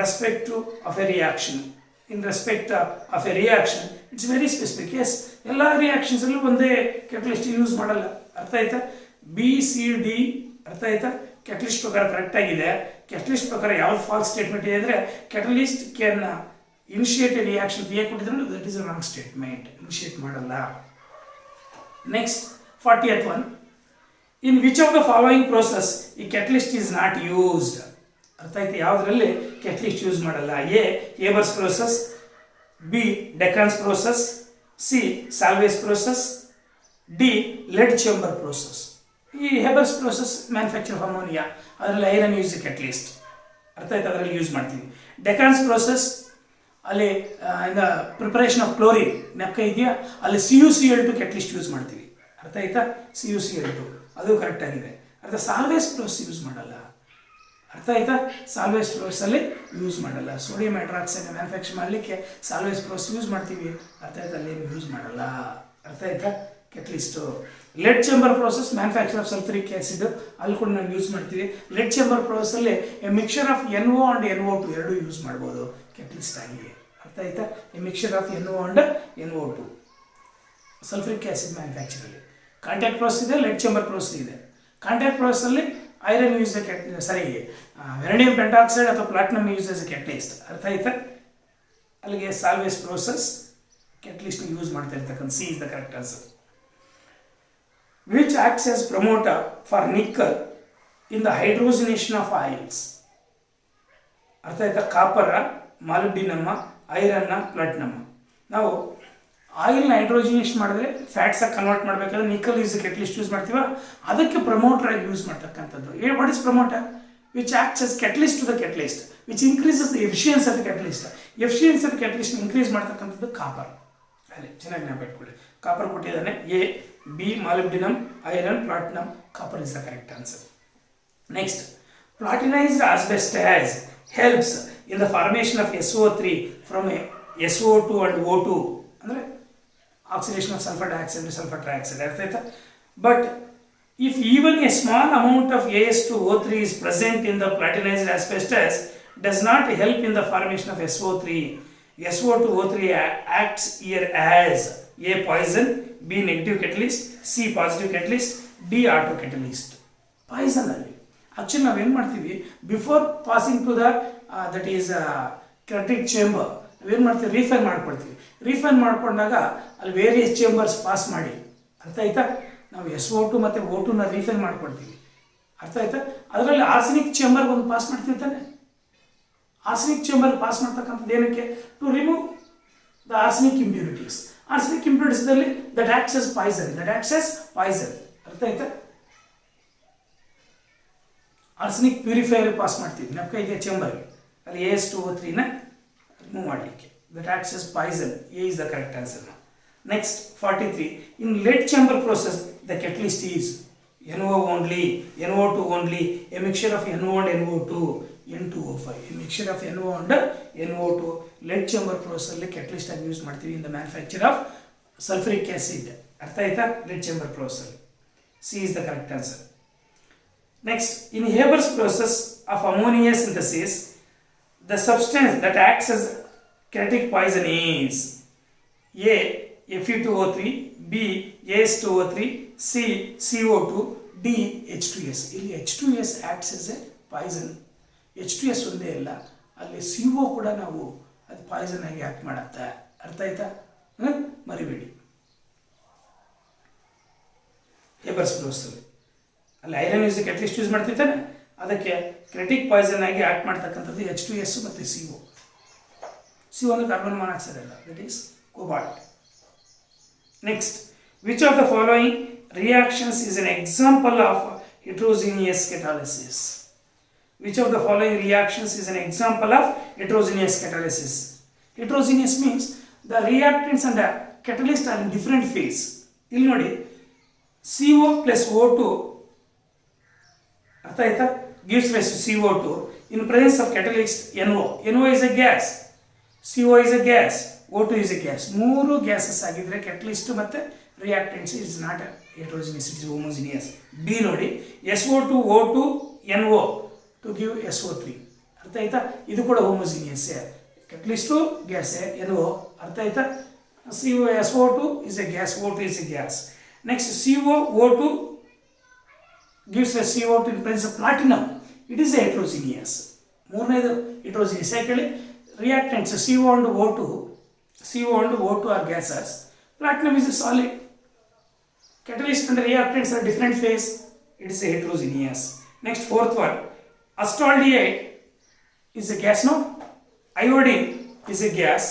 [SPEAKER 1] respect to of a reaction. In respect of a reaction it's very specific. Yes, ಎಲ್ಲ ರಿಯಾಕ್ಷನ್ಸಲ್ಲೂ ಒಂದೇ ಕೆಟಲಿಸ್ಟ್ ಯೂಸ್ ಮಾಡಲ್ಲ. ಅರ್ಥ ಆಯ್ತಾ? ಬಿ ಸಿ ಡಿ ಅರ್ಥ ಆಯ್ತಾ? ಕೆಟಲಿಸ್ಟ್ ಪ್ರಕಾರ ಕರೆಕ್ಟ್ ಆಗಿದೆ. ಕೆಟಲಿಸ್ಟ್ ಪ್ರಕಾರ ಯಾವ್ದು ಫಾಲ್ಸ್ ಸ್ಟೇಟ್ಮೆಂಟ್ ಇದೆ ಅಂದರೆ catalyst can initiate a reaction ಕ್ರಿಯೆ ಕೊಟ್ಟಿದ್ರೆ that is a wrong statement. Initiate ಮಾಡಲ್ಲ. Next 40th one, in which of the following process ಈ ಕೆಟಲಿಸ್ಟ್ ಈಸ್ ನಾಟ್ ಯೂಸ್ಡ್? ಅರ್ಥ ಆಯ್ತು? ಯಾವುದರಲ್ಲಿ ಕೆಟಲಿಸ್ಟ್ ಯೂಸ್ ಮಾಡಲ್ಲ? A Haber's process, B Deacon's process, C Solvay's process, D lead chamber process. ಈ Haber's process manufacture of ammonia, ಅದರಲ್ಲಿ ಐರನ್ ಯೂಸ್ ಕೆಟಲಿಸ್ಟ್. ಅರ್ಥ ಆಯ್ತು? ಅದರಲ್ಲಿ ಯೂಸ್ ಮಾಡ್ತೀವಿ. ಡೆಕಾನ್ಸ್ ಪ್ರೋಸೆಸ್ ಅಲ್ಲಿ ಪ್ರಿಪರೇಷನ್ ಆಫ್ ಕ್ಲೋರಿನ್ ನೆಕ್ಕ ಇದೆಯಾ, ಅಲ್ಲಿ CuCl2 ಕೆಟಲಿಸ್ಟ್ ಯೂಸ್ ಮಾಡ್ತೀವಿ. ಅರ್ಥ ಆಯ್ತಾ? CuCl2 ಅದು ಕರೆಕ್ಟ್ ಆಗಿದೆ. ಅರ್ಥ ಸಾಲ್ವೇಸ್ ಪ್ರೋಸೆಸ್ ಯೂಸ್ ಮಾಡಲ್ಲ. ಅರ್ಥ ಆಯ್ತಾ? ಸಾಲ್ವೇಸ್ ಪ್ರೋಸೆಸ್ಸಲ್ಲಿ ಯೂಸ್ ಮಾಡಲ್ಲ. ಸೋಡಿಯಂ ಹೈಡ್ರಾಕ್ಸೈಡ್ ಮ್ಯಾನುಫ್ಯಾಕ್ಚರ್ ಮಾಡಲಿಕ್ಕೆ ಸಾಲ್ವೇಸ್ ಪ್ರೋಸೆಸ್ ಯೂಸ್ ಮಾಡ್ತೀವಿ. ಅರ್ಥ ಆಯ್ತಾ? ಅಲ್ಲಿ ಯೂಸ್ ಮಾಡಲ್ಲ. ಅರ್ಥ ಆಯ್ತಾ? Catalyst. Lead chamber process manufacture of sulphuric acid, ಅಲ್ಲಿ ಕೂಡ ನಾವು ಯೂಸ್ ಮಾಡ್ತೀವಿ. ಲೆಡ್ ಚೇಂಬರ್ ಪ್ರೋಸೆಸ್ಸಲ್ಲಿ a mixture of NO and NO2 ಎರಡೂ ಯೂಸ್ ಮಾಡ್ಬೋದು ಕೆಟಲಿಸ್ಟ್ ಆಗಿ. ಅರ್ಥ ಆಯ್ತಾ? A mixture of NO and NO2 sulphuric acid ಮ್ಯಾನುಫ್ಯಾಕ್ಚರಲ್ಲಿ. ಕಾಂಟ್ಯಾಕ್ಟ್ ಪ್ರೋಸೆಸ್ ಇದೆ, ಲೆಡ್ ಚೇಂಬರ್ ಪ್ರೋಸೆಸ್ ಇದೆ. ಕಾಂಟ್ಯಾಕ್ಟ್ ಪ್ರೋಸೆಸ್ಸಲ್ಲಿ ಐರನ್ ಯೂಸ್ ವೆರಡಿಯಂ ಪೆಂಟಾಕ್ಸೈಡ್ ಅಥವಾ platinum use as a catalyst. ಅರ್ಥ ಆಯ್ತಾ? ಅಲ್ಲಿಗೆ ಸಾಲ್ವೇಸ್ ಪ್ರೋಸೆಸ್ ಕೆಟಲಿಸ್ಟ್ ಯೂಸ್ ಮಾಡ್ತಾ ಇರ್ತಕ್ಕಂಥ C is the correct answer. Which acts as promoter for nickel in the hydrogenation of oils? ಅರ್ಥ ಆಯ್ತಾ? ಕಾಪರ, ಮಾಲಿಬ್ಡಿನಮ್ಮ, ಐರನ್ನ, ಪ್ಲಾಟಿನಮ್ಮ. ನಾವು ಆಯಿಲ್ನ ಹೈಡ್ರೋಜಿನೇಷನ್ ಮಾಡಿದ್ರೆ ಫ್ಯಾಟ್ಸಾಗಿ ಕನ್ವರ್ಟ್ ಮಾಡಬೇಕಾದ್ರೆ ನಿಕಲ್ ಈಸ್ ಕೆಟಲಿಸ್ಟ್ ಯೂಸ್ ಮಾಡ್ತೀವ, ಅದಕ್ಕೆ ಪ್ರಮೋಟರ್ ಆಗಿ ಯೂಸ್ ಮಾಡ್ತಕ್ಕಂಥದ್ದು. What is promoter? Which acts as catalyst to the catalyst which increases the efficiency of the catalyst. Efficiency of catalyst increase ಮಾಡ್ತಕ್ಕಂಥದ್ದು ಕಾಪರ್. ಅಲ್ಲಿ ಚೆನ್ನಾಗಿ ನೆನಪಿಟ್ಕೊಳ್ಳಿ. ಕಾಪರ್ ಕೊಟ್ಟಿದ್ದಾನೆ. A, B molybdenum, iron, platinum. Copper is the correct answer. Next, platinised asbestos helps in the formation of SO3 from SO2 and O2 ಅಂದರೆ oxidation of sulphur dioxide to sulphur trioxide. ಅರ್ಥ ಆಯ್ತಾ? But if even a small amount of As2O3 is present in the platinized asbestos does not help in the formation of SO3. SO2O3 acts here as A poison, B negative catalyst, C positive catalyst, D auto catalyst. Poison ಅಲ್ಲಿ ಆಕ್ಚುಲಿ ನಾವೇನು ಮಾಡ್ತೀವಿ, before passing to the that is catalytic chamber ನಾವೇನು ಮಾಡ್ತೀವಿ, ರೀಫೈನ್ ಮಾಡ್ಕೊಳ್ತೀವಿ. ರೀಫೈನ್ ಮಾಡ್ಕೊಂಡಾಗ ಅಲ್ಲಿ ವೇರಿಯಸ್ ಚೇಂಬರ್ಸ್ ಪಾಸ್ ಮಾಡಿ, ಅರ್ಥ ಆಯ್ತಾ, ನಾವು SO2 ಮತ್ತು O2ನ ರೀಫೈನ್ ಮಾಡ್ಕೊಳ್ತೀವಿ. ಅರ್ಥ ಆಯ್ತಾ? ಅದರಲ್ಲಿ ಆರ್ಸೆನಿಕ್ ಚೇಂಬರ್ಗೆ ಒಂದು ಪಾಸ್ ಮಾಡ್ತೀವಿ ತಾನೆ. ಆರ್ಸೆನಿಕ್ ಚೇಂಬರ್ ಪಾಸ್ ಮಾಡ್ತಕ್ಕಂಥದ್ದು ಏನಕ್ಕೆ? To remove the arsenic impurities. Arsenic ಇಂಪ್ಯೂರಿಟೀಸ್ದಲ್ಲಿ ದಟ್ ಆಕ್ಟ್ಸ್ ಆಸ್ ಪಾಯ್ಸನ್, ಅರ್ಥ ಆಯ್ತಾ? ಆರ್ಸೆನಿಕ್ ಪ್ಯೂರಿಫೈಯರ್ ಪಾಸ್ ಮಾಡ್ತೀವಿ ನೆಪಕ ಇದೆ ಚೇಂಬರ್ಗೆ, ಅಲ್ಲಿ As2O3ನ ರಿಮೂವ್ ಮಾಡಲಿಕ್ಕೆ. That acts as poison. A is the correct answer. Next 43. In lead chamber process, the catalyst is NO only, NO2 only, a mixture of NO and NO2, N2O5. A mixture of NO and NO2. Lead chamber process ಅಲ್ಲಿ catalyst ಆಗಿ ಯೂಸ್ ಮಾಡ್ತೀವಿ in the manufacture of sulfuric acid. ಅರ್ಥ ಆಯ್ತಾ? lead chamber process. C is the correct answer. Next, in Haber's process of ammonia synthesis, the substance that acts as catalytic poison is A. Fe2O3, B. As2O3, C. CO2, D. H2S. ಇಲ್ಲಿ H2S acts as a poison. H2S ಒಂದೇ ಇಲ್ಲ, ಅಲ್ಲಿ CO ಕೂಡ ನಾವು ಅದು ಪಾಯ್ಸನ್ ಆಗಿ ಆ್ಯಕ್ಟ್ ಮಾಡುತ್ತೆ. ಅರ್ಥ ಆಯ್ತಾ? ಮರಿಬೇಡಿ. ಹೇಬರ್ಸ್ ಪ್ರೋಸೆಸ್ ಅಲ್ಲಿ ಐರನ್ ಯೂಸ್ ಕೆಟಲಿಸ್ಟ್ ಯೂಸ್ ಮಾಡ್ತಿರ್ತಾನೆ, ಅದಕ್ಕೆ ಕ್ರಿಟಿಕ್ ಪಾಯ್ಸನ್ ಆಗಿ ಆ್ಯಕ್ಟ್ ಮಾಡ್ತಕ್ಕಂಥದ್ದು H2S ಮತ್ತು CO. CO ಅಂದರೆ ಕಾರ್ಬನ್ ಮಾನಾಕ್ಸೈಡ್ ಅಲ್ಲ, that is cobalt. Next, which of the following reactions is an example of heterogeneous catalysis? Which of the following reactions is an example of heterogeneous catalysis? Heterogeneous means the reactants and the catalyst are in different phase. ಇಲ್ಲಿ ನೋಡಿ, CO plus O2 ಅರ್ಥ ಆಯ್ತಾ, gives rise to CO2. in presence of catalyst NO. NO is a gas, CO is a gas, O2 is a gas. ಮೂರು ಗ್ಯಾಸಸ್ ಆಗಿದ್ರೆ catalyst ಮತ್ತೆ reactants is not heterogeneous, it is homogeneous. B ನೋಡಿ, SO2 O2 NO to give SO3. ಅರ್ಥ ಆಯ್ತಾ? ಇದು ಕೂಡ ಹೋಮೋಜಿನಿಯಸ್. catalyst gas NO. ಅರ್ಥ ಆಯ್ತಾ? SO2 is a gas, O2 is a gas. Next CO2 gives a CO2 in presence of platinum. It is a heterogeneous. ಮೂರನೇದು heterogeneous. ಯಾಕಂದ್ರೆ reactants CO and O2 are gases. Platinum is a solid. Catalyst and reactants are different phase. It is a heterogeneous. Next, fourth one, acetaldehyde is a gas. No, iodine is a gas.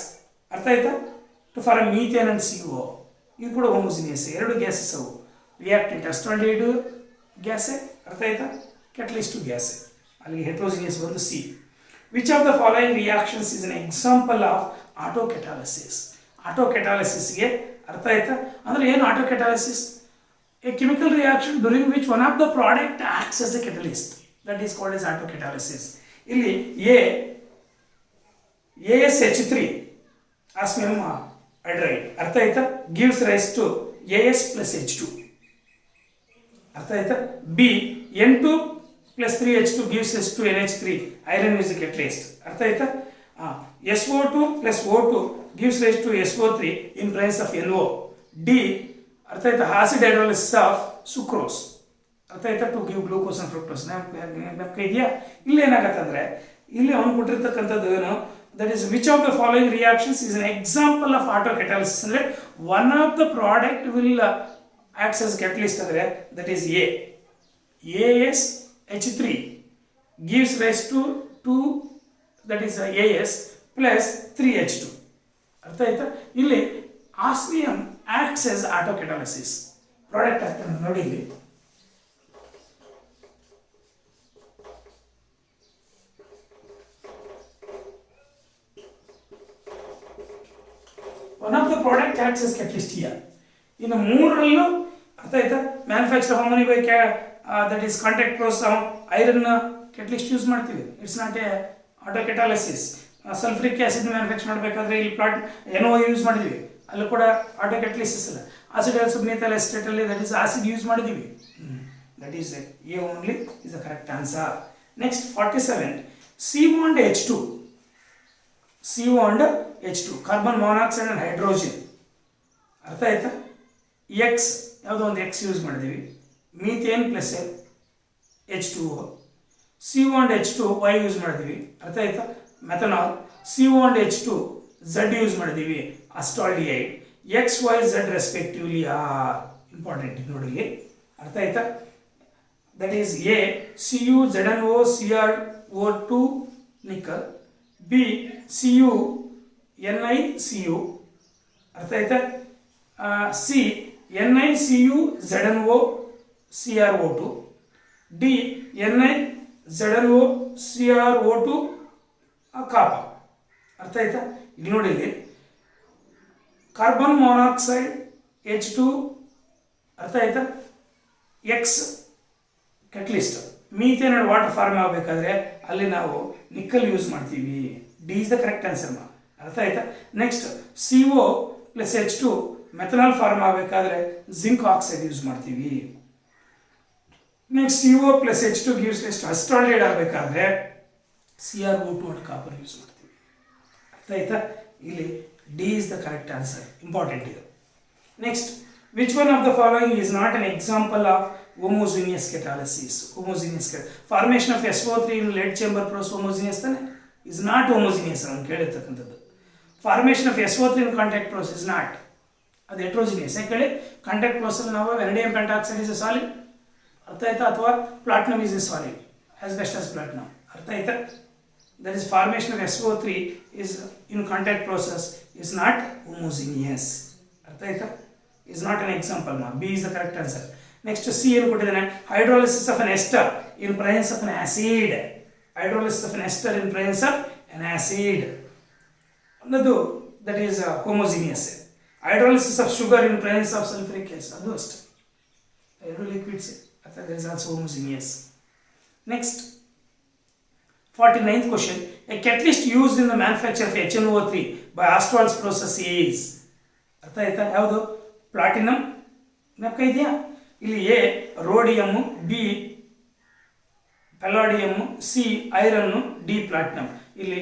[SPEAKER 1] ಅರ್ಥ ಆಯ್ತಾ? To form methane and CO. ಇದು ಕೂಡ ಹೋಮೋಜಿನಿಯಸ್. ಎರಡು ಗ್ಯಾಸಸ್ ಅವು. ರಿಯಾಕ್ಟೆಂಟ್ ಅಸಿಟಾಲ್ಡಿಹೈಡ್ ಗ್ಯಾಸೆ, ಅರ್ಥ ಆಯ್ತಾ? catalyst ಗ್ಯಾಸೆ. ಅಲ್ಲಿ ಹೆಟರೋಜಿನಿಯಸ್ ಬಂದು C. Which of the following reactions is an example of autocatalysis? Autocatalysis ಗೆ ಅರ್ಥ ಆಯ್ತಾ? ಅಂದ್ರೆ ಏನು autocatalysis? A chemical reaction during which one of the product acts as a catalyst. That is called as autocatalysis. ಇಲ್ಲಿ ASH3 osmium hydride ಅರ್ಥ ಆಯ್ತಾ? gives rise to AS plus H2. ಅರ್ಥ ಆಯ್ತಾ? B N2 plus 3H2 gives us to NH3. Iron is a catalyst. ಅರ್ಥ ಆಯ್ತಾ? SO2 plus O2 gives rise to SO3 in presence of NO. D ಅರ್ಥ ಆಯ್ತಾ? Acid hydrolysis of sucrose. ಅರ್ಥ ಆಯ್ತಾ? To give glucose and fructose. ನಮ್ಗೆ ಇದೆಯಾ? ಇಲ್ಲಿ ಏನಾಗತ್ತೆ ಅಂದರೆ ಇಲ್ಲಿ ಅವ್ನು ಕೊಟ್ಟಿರ್ತಕ್ಕಂಥದ್ದು ಏನು, that is which of the following reactions is an example of autocatalysis. ಅಂದರೆ one of the product will acts as catalyst ಅಂದರೆ that is ASH3 gives rise to 2, that is AS plus 3H2. ಅರ್ಥ ಆಯ್ತಾ? ಇಲ್ಲಿ osmium acts as autocatalysis. Product ಆಗ್ತಾನೆ ನೋಡಿ ಇಲ್ಲಿ. One of the product acts as catalyst here. ಇನ್ನು ಮೂರರಲ್ಲೂ ಅರ್ಥ ಆಯ್ತಾ? Manufacture how many by that is contact process iron catalyst use ಮಾಡ್ತೀವಿ. It's not a autocatalysis. Sulphuric acid manufacture ಮಾಡಬೇಕಾದ್ರೆ ಇಲ್ಲಿ NO ಯೂಸ್ ಮಾಡಿದ್ವಿ, ಅಲ್ಲಿ ಕೂಡ ಆಟೋಕ್ಯಾಟಲಿಸಿಸ್ ಅಲ್ಲ. ಆಸಿಡ್ ಮೆಥೈಲ್ ಎಸ್ಟೇಟ್ ಅಲ್ಲಿ ದಟ್ ಈಸ್ ಆಸಿಡ್ ಯೂಸ್ ಮಾಡಿದ್ದೀವಿ. That is A only is the correct answer. Next 47 CO and H2. CO and H2 carbon monoxide and hydrogen. ಅರ್ಥ ಆಯ್ತಾ? ಎಕ್ಸ್ ಯಾವುದೋ ಒಂದು ಎಕ್ಸ್ ಯೂಸ್ ಮಾಡಿದ್ದೀವಿ. Methane plus H2O. CO and H2 Y use ಮಾಡಿದ್ದೀವಿ. ಅರ್ಥ ಆಯ್ತಾ? Methanol. CO and H2 Z use ಮಾಡಿದ್ದೀವಿ. Acetaldehyde. XY Z respectively are important ನೋಡಿ. ಅರ್ಥ ಆಯ್ತಾ? ದಟ್ ಈಸ್ A Cu ZnO CrO2 nickel. B Cu NiCu. ಅರ್ಥ ಆಯ್ತಾ? C NiCu ZnO CrO2. D NiZnO CrO2 ಕಾಪ. ಅರ್ಥ ಆಯ್ತಾ? ಇಲ್ಲಿ ನೋಡಿ, ಇಲ್ಲಿ ಕಾರ್ಬನ್ ಮಾನಾಕ್ಸೈಡ್ H2 ಅರ್ಥ ಆಯ್ತಾ? X catalyst. Methane and water form ಆಗಬೇಕಾದ್ರೆ ಅಲ್ಲಿ ನಾವು ನಿಕ್ಕಲ್ ಯೂಸ್ ಮಾಡ್ತೀವಿ. D is the correct answer. ಅರ್ಥ ಆಯ್ತಾ? Next CO plus H2 methanol form ಆಗಬೇಕಾದ್ರೆ ಜಿಂಕ್ ಆಕ್ಸೈಡ್ ಯೂಸ್ ಮಾಡ್ತೀವಿ. Next CO plus H2 gives ಎಷ್ಟು ಅಸಿಟಾಲ್ಡಿಹೈಡ್ ಆಗಬೇಕಾದ್ರೆ CrO2 ಅಂಡ್ ಕಾಪರ್ ಯೂಸ್ ಮಾಡ್ತೀವಿ. ಅರ್ಥ ಆಯ್ತಾ? ಇಲ್ಲಿ D is the correct answer. Important ಇದು. Next which one of the following is not an example of homogeneous ಕೆಟಾಲಿಸಿಸ್? Homogeneous formation of SO3 in lead chamber process homogeneous ತಾನೆ? ಇಸ್ ನಾಟ್ ಹೋಮೋಜಿನಿಯಸ್ ಅಂತ ಕೇಳಿರ್ತಕ್ಕಂಥದ್ದು. Formation of SO3 in contact process is not, ಅದು ಹೆಟ್ರೋಜಿನಿಯಸ್. ಯಾಕಂದ್ರೆ ಕಾಂಟ್ಯಾಕ್ಟ್ ಪ್ರೋಸೆಸ್ ನಾವು vanadium pentoxide is a solid. ಅರ್ಥ ಆಯ್ತಾ? ಅಥವಾ platinum is a solid asbestos as platinum. ಅರ್ಥ ಆಯ್ತಾ? that is formation of SO3 is in contact process is not homogeneous. ಅರ್ಥ ಆಯ್ತಾ? is not an example. B is the correct answer. Next C ಏನು ಕೊಟ್ಟಿದ್ದಾನೆ? hydrolysis of an ester in presence of an acid. hydrolysis of an ester in presence of an acid ಅನ್ನೋದು that is homogeneous. hydrolysis of sugar in presence of sulfuric acid ಅದು ಅಷ್ಟೇ. ಎರಡು liquids. that is also homogeneous. Next 49th question. A catalyst used in the manufacture of HNO3 by Ostwald's process is. ಅರ್ಥ ಆಯ್ತಾ? ಯಾವುದು? ಪ್ಲಾಟಿನಮ್ ಜ್ಞಾಪಕ ಇದೆಯಾ? ಇಲ್ಲಿ A rhodium, B palladium, C iron, D platinum. ಇಲ್ಲಿ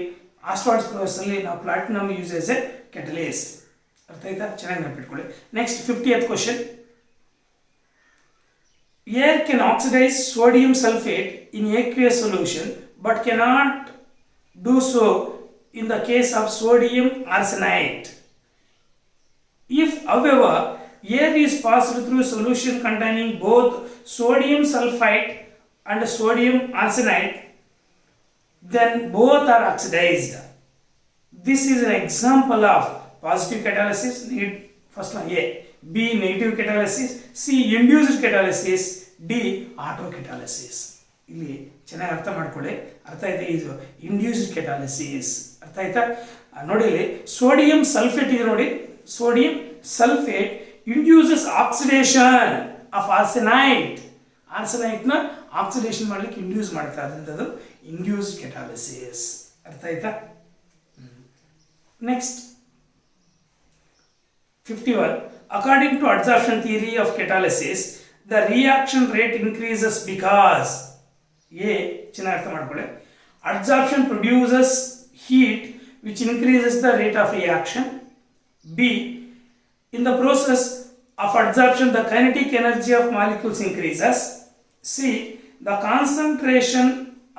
[SPEAKER 1] ಆಸ್ಟ್ವಾಲ್ಡ್ಸ್ ಪ್ರೋಸೆಸ್ ಅಲ್ಲಿ ನಾವು platinum use as a catalyst. ಅರ್ಥ ಆಯ್ತಾ? ಚೆನ್ನಾಗಿ ನೆನಪಿಟ್ಕೊಳ್ಳಿ. Next 50th question. Air can oxidize sodium sulfate in aqueous solution but cannot do so in the case of sodium arsenate. If, however, air is passed through solution containing both sodium sulfite and sodium arsenate, then both are oxidized. This is an example of positive catalysis. First one A. B. Negative catalysis. C. Induced catalysis. D. Autocatalysis. ಇಲ್ಲಿ ಚೆನ್ನಾಗಿ ಅರ್ಥ ಮಾಡ್ಕೊಳ್ಳಿ. ಅರ್ಥ ಆಯ್ತಾ? ಇದು ಇಂಡ್ಯೂಸ್ಡ್ ಕೆಟಾಲಿಸಿಸ್. ಅರ್ಥ ಆಯ್ತಾ? ನೋಡಿ, ಇಲ್ಲಿ ಸೋಡಿಯಂ ಸಲ್ಫೇಟ್ ಇದೆ ನೋಡಿ. Sodium sulphate induces oxidation of arsenite. ಆರ್ಸೆನೈಟ್ನ ಆಕ್ಸಿಡೇಷನ್ ಮಾಡ್ಲಿಕ್ಕೆ ಇಂಡ್ಯೂಸ್ ಮಾಡ್ತಾ ಇದ್ರಿಂದ ಅದು ಇಂಡ್ಯೂಸ್ಡ್ ಕೆಟಾಲಿಸಿಸ್. ಅರ್ಥ ಆಯ್ತಾ? Next 51. According to adsorption theory of catalysis, the reaction rate increases because A. ಚೆನ್ನಾಗಿ ಅರ್ಥ ಮಾಡ್ಕೊಳ್ಳಿ. Adsorption produces heat which increases the rate of reaction. B. In the process of adsorption, the kinetic energy of molecules increases. C. The concentration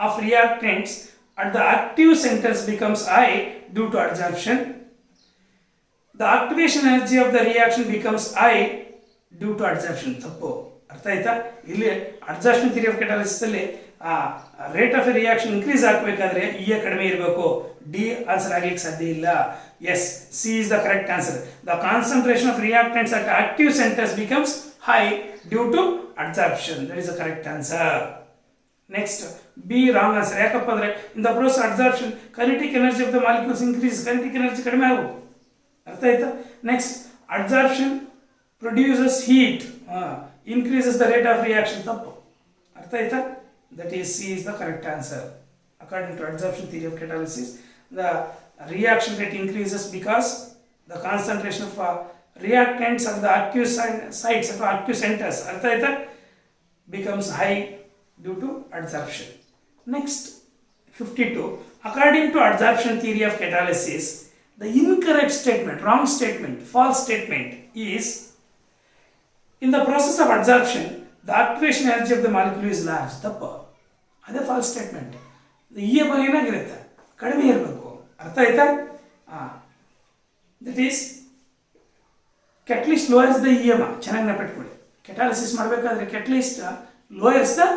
[SPEAKER 1] of reactants at the active centers becomes high due to adsorption. The activation energy of the reaction becomes high due to adsorption. ತಪ್ಪು. ಅರ್ಥ ಆಯ್ತಾ? ಇಲ್ಲಿ ಅಡ್ಸಾರ್ಪ್ಷನ್ ಥಿಯರಿ ಆಫ್ ಕೆಟಾಲಿಸಿಸ್ ಅಲ್ಲಿ ರೇಟ್ ಆಫ್ ರಿಯಾಕ್ಷನ್ ಇನ್ಕ್ರೀಸ್ ಆಗಬೇಕಾದ್ರೆ ಇ ಕಡಿಮೆ ಇರಬೇಕು. ಡಿ ಆನ್ಸರ್ ಆಗ್ಲಿಕ್ಕೆ ಸಾಧ್ಯ ಇಲ್ಲ. Yes, C is the correct answer. The concentration of reactants at active centres becomes high due to adsorption. That is the correct answer. Next B wrong answer. ಯಾಕಪ್ಪ ಅಂದ್ರೆ in the process adsorption kinetic energy of the molecules increase. Kinetic energy ಕಡಿಮೆ ಆಗಬೇಕು. ಅರ್ಥ ಆಯ್ತಾ? Next adsorption produces heat, increases the rate of reaction. ತಪ್ಪು. ಅರ್ಥ ಆಯ್ತಾ? That is C is the correct answer. According to adsorption theory of catalysis, the reaction rate increases because the concentration of reactants at the active sites of active centers, ಅರ್ಥ ಆಯ್ತಾ, becomes high due to adsorption. Next 52. According to adsorption theory of catalysis, the incorrect statement, wrong statement, false statement is in the process of adsorption the activation energy of the molecule is large. ತಪ್ಪು. ಅದೇ ಫಾಲ್ಸ್ ಸ್ಟೇಟ್ಮೆಂಟ್. ಇ ಏನಾಗಿರುತ್ತೆ? ಕಡಿಮೆ ಇರಬೇಕು. ಅರ್ಥ ಆಯ್ತಾ? That is catalyst lowers the E M. ಚೆನ್ನಾಗಿ ನೆನಪಿಟ್ಕೊಳ್ಳಿ. ಕೆಟಾಲಿಸಿಸ್ ಮಾಡಬೇಕಾದ್ರೆ catalyst lowers the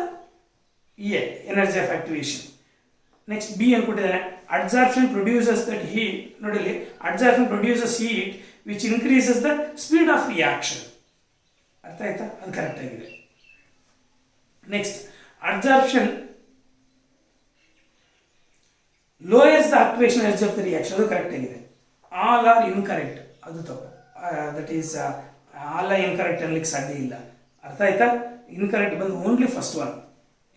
[SPEAKER 1] E energy of activation. Next B ಅನ್ಕೊಟ್ಟಿದ್ದಾನೆ. Adsorption produces that heat. ನೋಡಿಲಿ, adsorption produces heat which increases the speed of reaction. ಅರ್ಥ ಆಯ್ತಾ? ಅದು ಕರೆಕ್ಟ್ ಆಗಿದೆ. Next adsorption lowers the activation energy of the reaction. ಅದು ಕರೆಕ್ಟ್ ಆಗಿದೆ. All are incorrect. ಅದು ತಪ್ಪು. That is all are incorrect ಅನ್ಲಿಕ್ಕೆ ಸಾಧ್ಯ ಇಲ್ಲ. ಅರ್ಥ ಆಯ್ತಾ? ಇನ್ಕರೆಕ್ಟ್ ಬಂದು ಓನ್ಲಿ ಫಸ್ಟ್ ಒನ್.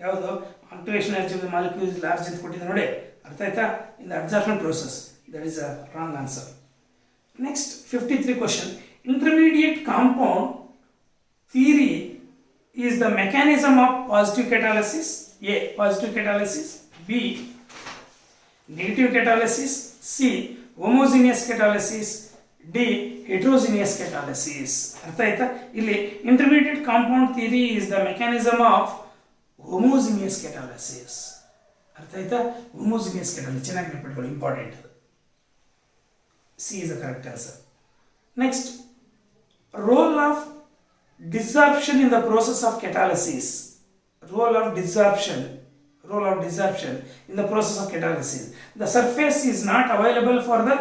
[SPEAKER 1] ಯಾವುದು? Activation energy of the molecules large ಅಂತ ಕೊಟ್ಟಿದೆ ನೋಡಿ. ಅರ್ಥ ಆಯ್ತಾ? In the adsorption process. That is a wrong answer. Next 53 question. Intermediate compound theory is the mechanism of positive catalysis. A. Positive catalysis. B. Negative catalysis. C. Homogeneous catalysis. D. Heterogeneous catalysis. ಅರ್ಥ ಆಯ್ತಾ? ಇಲ್ಲಿ intermediate compound theory is the mechanism of homogeneous catalysis. ಅರ್ಥ ಆಯ್ತಾ? homogeneous catalysis ಚೆನ್ನಾಗಿ ನೆನಪಿಟ್ಕೊಳ್ಳಿ, important. C is the correct answer. Next, role of desorption in the process of catalysis. Role of desorption in the process of catalysis. The surface is not available for the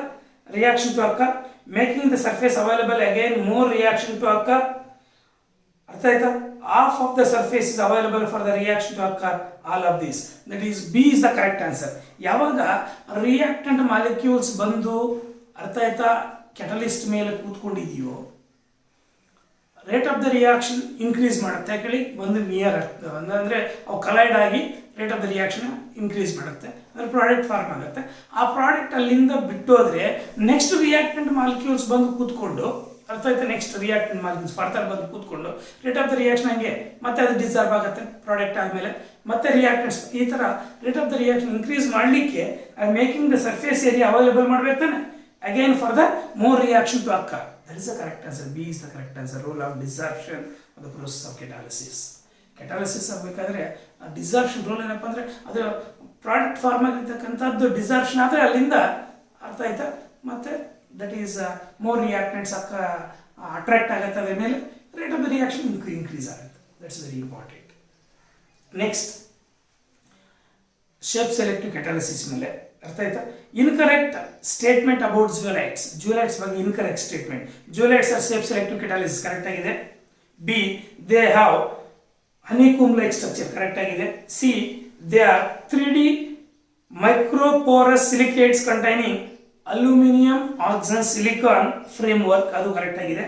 [SPEAKER 1] reaction to occur, making the surface available again more reaction to occur. ಅರ್ಥ ಆಯ್ತಾ? half of the surface is available for the reaction to occur. All of this. That is B is the correct answer. ಯಾವಾಗ reactant molecules ಬಂದು ಅರ್ಥ ಆಯ್ತಾ ಕ್ಯಾಟಲಿಸ್ಟ್ ಮೇಲೆ ಕೂತ್ಕೊಂಡಿದೆಯೋ, rate of the reaction increase ಮಾಡುತ್ತೆ. ಯಾಕೇಳಿ ಒಂದು ನಿಯರ್ ಆಗ್ತದೆ, ಅಂದರೆ ಅವು ಕಲೈಡ್ ಆಗಿ rate of the reaction increase ಮಾಡುತ್ತೆ, ಅಂದರೆ ಪ್ರಾಡಕ್ಟ್ ಫಾರ್ಮ್ ಆಗುತ್ತೆ. ಆ ಪ್ರಾಡಕ್ಟ್ ಅಲ್ಲಿಂದ ಬಿಟ್ಟೋದ್ರೆ ನೆಕ್ಸ್ಟ್ ರಿಯಾಕ್ಟೆಂಟ್ ಮಾಲಿಕ್ಯೂಲ್ಸ್ ಬಂದು ಕೂತ್ಕೊಂಡು, ಅರ್ಥ ಆಯ್ತಾ, ನೆಕ್ಸ್ಟ್ ರಿಯಾಕ್ಟೆಂಟ್ ಮಾಲಿಕ್ಯೂಲ್ಸ್ ಫರ್ದರ್ ಬಂದು ಕೂತ್ಕೊಂಡು ರೇಟ್ ಆಫ್ ದ ರಿಯಾಕ್ಷನ್ ಹಂಗೆ ಮತ್ತೆ ಅದು ಡಿಸಾಲ್ವ್ ಆಗುತ್ತೆ ಪ್ರಾಡಕ್ಟ್ ಆದಮೇಲೆ, ಮತ್ತೆ ರಿಯಾಕ್ಟೆಂಟ್ಸ್ ಈ ಥರ rate of the reaction increase ಮಾಡಲಿಕ್ಕೆ I making the surface area available ಮಾಡಬೇಕು ತಾನೆ, again for the more reaction to occur. That is the correct answer. B is the correct answer. Role of desorption of the process of catalysis. Catalysis ಆಗಬೇಕಾದ್ರೆ ಡಿಸಾರ್ಪ್ಷನ್ ರೋಲ್ ಏನಪ್ಪ ಅಂದರೆ ಅದರ ಪ್ರಾಡಕ್ಟ್ ಫಾರ್ಮ್ ಆಗಿರ್ತಕ್ಕಂಥದ್ದು ಡಿಸಾರ್ಪ್ಷನ್ ಆದರೆ ಅಲ್ಲಿಂದ, ಅರ್ಥ ಆಯ್ತಾ, ಮತ್ತೆ that is more reactants attract ಆಗುತ್ತೆ, ಅದ್ರ ಮೇಲೆ rate of the reaction increase ಆಗುತ್ತೆ. That's very important. Next shape selective catalysis ಮೇಲೆ ಅರ್ಥ ಆಯ್ತಾ. ಇನ್ಕರೆಕ್ಟ್ ಸ್ಟೇಟ್ಮೆಂಟ್ ಅಬೌಟ್ ಜ್ಯೂಲೈಟ್ಸ್ ಬಗ್ಗೆ incorrect statement. Zeolites are shape selective catalysis correct ಆಗಿದೆ. B they have honeycomb like structure correct ಆಗಿದೆ. C they are 3D microporous silicates containing aluminium oxygen silicon framework, ಅದು ಕರೆಕ್ಟ್ ಆಗಿದೆ.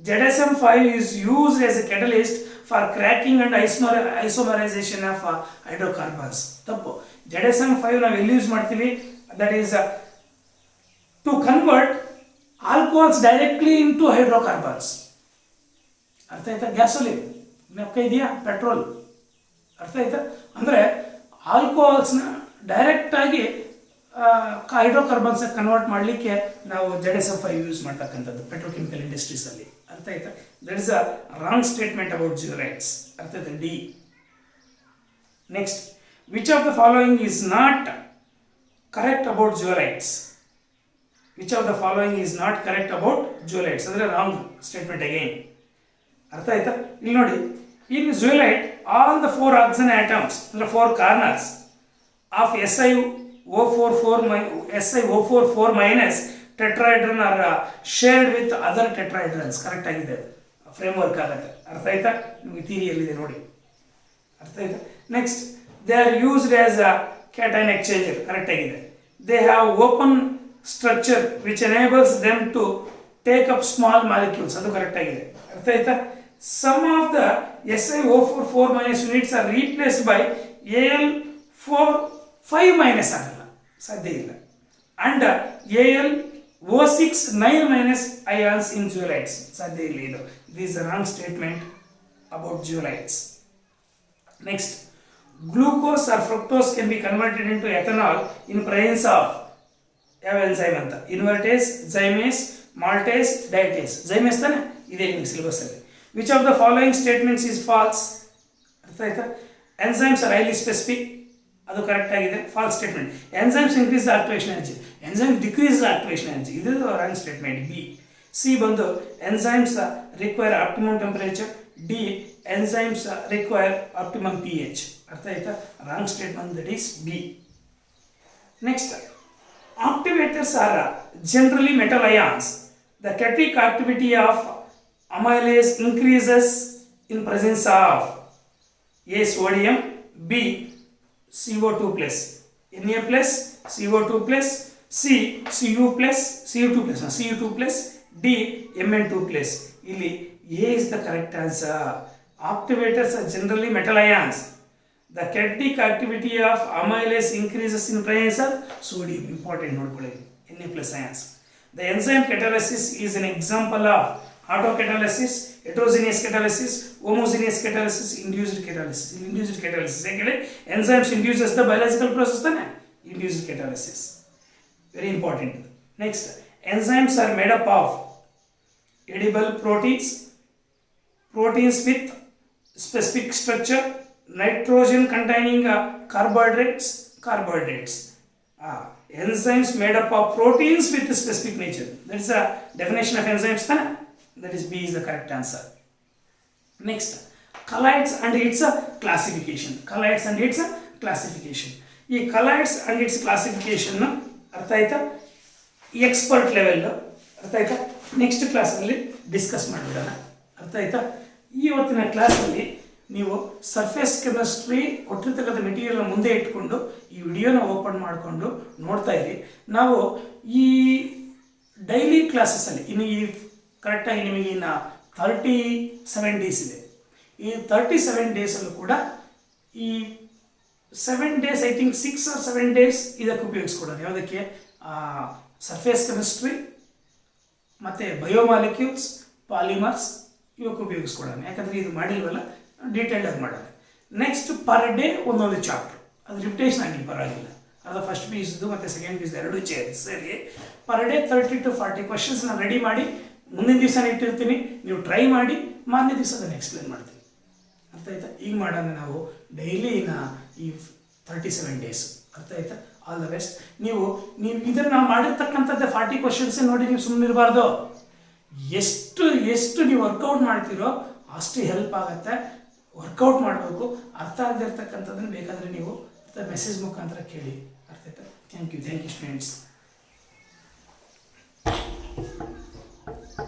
[SPEAKER 1] ZSM5 is used as a catalyst for cracking and isomerization of hydrocarbons. ತಪ್ಪು. ZSM5 ನಾವು ಎಲ್ಲಿ ಯೂಸ್ ಮಾಡ್ತೀವಿ, that is to convert alcohols directly into hydrocarbons. ಅರ್ಥ ಆಯ್ತಾ. ಗ್ಯಾಸೋಲಿನ್ ಜ್ಞಾಪಕ ಇದೆಯಾ, ಪೆಟ್ರೋಲ್, ಅರ್ಥ ಆಯ್ತಾ. ಅಂದರೆ ಆಲ್ಕೋಹಾಲ್ಸ್ನ ಡೈರೆಕ್ಟಾಗಿ ಹೈಡ್ರೋಕಾರ್ಬನ್ಸ್ ಕನ್ವರ್ಟ್ ಮಾಡಲಿಕ್ಕೆ ನಾವು ZSM5 ಯೂಸ್ ಮಾಡ್ತಕ್ಕಂಥದ್ದು ಪೆಟ್ರೋಕೆಮಿಕಲ್ ಇಂಡಸ್ಟ್ರೀಸಲ್ಲಿ, ಅರ್ಥ ಆಯ್ತಾ. That is a wrong statement about zeolites, ಅರ್ಥ ಆಯ್ತಾ. D. Next, which of the following is not correct about zeolites. Which of the following is not correct about zeolites ಅಂದರೆ ರಾಂಗ್ ಸ್ಟೇಟ್ಮೆಂಟ್ ಅಗೈನ್, ಅರ್ಥ ಆಯ್ತಾ. ಇಲ್ಲಿ ನೋಡಿ, in zeolite all the 4 oxygen atoms ಅಂದರೆ 4 corners of SiO4 minus tetrahedron are shared with other tetrahedrons. Correct ಆಗಿದೆ, ಫ್ರೇಮ್ವರ್ಕ್ ಆಗುತ್ತೆ, ಅರ್ಥ ಆಯ್ತಾ. ನಿಮಗೆ ಥಿಯರಿಯಲ್ಲಿದೆ ನೋಡಿ, ಅರ್ಥ ಆಯ್ತಾ. Next, they are used as a cation exchanger correct ಆಗಿದೆ. They have open structure which enables them to take up small molecules, ಅದು ಕರೆಕ್ಟ್ ಆಗಿದೆ, ಅರ್ಥ ಆಯ್ತಾ. Some of the SiO4 minus units are replaced by Al4 5 minus ಆಗಲ್ಲ, ಸಾಧ್ಯ ಇಲ್ಲ. And Al O6 9 minus ions in zeolites, ಸಾಧ್ಯ ಇಲ್ಲ. ಇದು this wrong statement about zeolites. Next, glucose or fructose can be converted into ethanol in presence of ಯಾವ ಎನ್ಸೈಮ್ ಅಂತ, ಇನ್ವರ್ಟೇಸ್, ಜೈಮೇಸ್, ಮಾಲ್ಟೇಸ್, ಡೈಟೇಸ್. ಜೈಮೇಸ್ ತಾನೆ ಇದೆ ನಿಮಗೆ ಸಿಲೆಬಸ್ ಅಲ್ಲಿ. Which of the following statements is false, ಅರ್ಥ ಆಯ್ತಾ. ಎನ್ಸೈಮ್ಸ್ ಆರ್ ಹೈಲಿ ಸ್ಪೆಸಿಫಿಕ್, ಅದು ಕರೆಕ್ಟ್ ಆಗಿದೆ, false statement. Enzymes increase the activation energy, enzyme decrease the activation energy, ಇದು ರಾಂಗ್ ಸ್ಟೇಟ್ಮೆಂಟ್. ಬಿ. ಸಿ ಬಂದು enzymes require optimum temperature. D enzymes require optimum pH, ಅರ್ಥ ಆಯ್ತಾ. Wrong statement, that is B. Next, activators are generally metal ions. The catalytic activity of amylase increases in presence of A. sodium, B. CO2 plus, Na plus, CO2 plus, C. Cu2 plus, D. Mn2 plus. ಇಲ್ಲಿ A is the correct answer. Activators are generally metal ions. The catalytic activity of amylase increases in presence of sodium. Important ನೋಡ್ಕೊಳ್ಳಿ, Na plus ions. The enzyme catalysis is an example of autocatalysis, heterogeneous catalysis, homogeneous catalysis, induced catalysis. Induced catalysis ಯಾಕಂದ್ರೆ enzymes induces the biological process ತಾನೆ, induced catalysis. Very important. Next, enzymes are made up of edible proteins with specific structure, nitrogen containing carbohydrates. Enzymes made up of proteins with specific nature. That is the definition of enzymes ತಾನೆ. That is B is the correct answer. Next, colloids and its classification. ಈ colloids and its classification ಅರ್ಥ ಆಯ್ತಾ, ಎಕ್ಸ್ಪರ್ಟ್ ಲೆವೆಲ್, ಅರ್ಥ ಆಯ್ತಾ. ನೆಕ್ಸ್ಟ್ ಕ್ಲಾಸಲ್ಲಿ ಡಿಸ್ಕಸ್ ಮಾಡಿಬಿಡೋಣ, ಅರ್ಥ ಆಯ್ತಾ. ಇವತ್ತಿನ ಕ್ಲಾಸಲ್ಲಿ ನೀವು ಸರ್ಫೇಸ್ ಕೆಮಿಸ್ಟ್ರಿ ಕೊಟ್ಟಿರ್ತಕ್ಕಂಥ ಮೆಟೀರಿಯಲ್ನ ಮುಂದೆ ಇಟ್ಕೊಂಡು ಈ ವಿಡಿಯೋನ ಓಪನ್ ಮಾಡಿಕೊಂಡು ನೋಡ್ತಾ ಇರಿ. ನಾವು ಈ ಡೈಲಿ ಕ್ಲಾಸಸ್ಸಲ್ಲಿ ಇನ್ನು ಈ ಕರೆಕ್ಟಾಗಿ ನಿಮಗೆ ಇನ್ನು 37 ಡೇಸ್ ಇದೆ. ಈ 37 ಡೇಸಲ್ಲೂ ಕೂಡ ಈ 7 days, I think 6 or 7 days ಇದಕ್ಕೆ ಉಪಯೋಗಿಸ್ಕೊಡೋದು. ಯಾವುದಕ್ಕೆ? ಸರ್ಫೇಸ್ ಕೆಮಿಸ್ಟ್ರಿ ಮತ್ತು ಬಯೋಮಾಲಿಕ್ಯೂಲ್ಸ್, ಪಾಲಿಮರ್ಸ್ ಇವಕ್ಕೆ ಉಪಯೋಗಿಸ್ಕೊಡೋಣ. ಯಾಕಂದರೆ ಇದು ಮಾಡಿಲ್ವಲ್ಲ, ಡೀಟೇಲ್ಡಾಗಿ ಮಾಡೋಣ. ನೆಕ್ಸ್ಟ್ ಪರ್ ಡೇ ಒಂದೊಂದು ಚಾಪ್ಟರ್, ಅದು ರಿಪಿಟೇಷನ್ ಆಗಲಿ ಪರವಾಗಿಲ್ಲ. ಅದು ಫಸ್ಟ್ ಪೀಸ್ದು ಮತ್ತು ಸೆಕೆಂಡ್ ಪೀಸ್ ಎರಡೂ ಸರಿ ಪರ್ ಡೇ 30 to 40 ಕ್ವಶನ್ಸ್ ನಾನು ರೆಡಿ ಮಾಡಿ ಮುಂದಿನ ದಿವಸನೇ ಇಟ್ಟಿರ್ತೀನಿ. ನೀವು ಟ್ರೈ ಮಾಡಿ, ಮಾರನೇ ದಿವಸ ಅದನ್ನು ಎಕ್ಸ್ಪ್ಲೇನ್ ಮಾಡ್ತೀನಿ. ಅರ್ಥ ಆಯ್ತಾ? ಈಗ ಮಾಡೋಣ ನಾವು ಡೈಲಿ ಈ 37 ಡೇಸ್. ಅರ್ಥ ಆಯ್ತಾ? All the best. ನೀವು ಇದನ್ನು ನಾವು ಮಾಡಿರ್ತಕ್ಕಂಥದ್ದು 40 ಕ್ವಶನ್ಸ್ ನೋಡಿ ನೀವು ಸುಮ್ಮನೆ ಇರಬಾರ್ದು. ಎಷ್ಟು ನೀವು ವರ್ಕೌಟ್ ಮಾಡ್ತೀರೋ ಅಷ್ಟು ಹೆಲ್ಪ್ ಆಗುತ್ತೆ. ವರ್ಕೌಟ್ ಮಾಡಬೇಕು. ಅರ್ಥ ಆಗದೆ ಇರ್ತಕ್ಕಂಥದ್ದನ್ನು ಬೇಕಾದರೆ ನೀವು ಮೆಸೇಜ್ ಮುಖಾಂತರ ಕೇಳಿ. ಅರ್ಥ ಆಯ್ತಾ? Thank you students.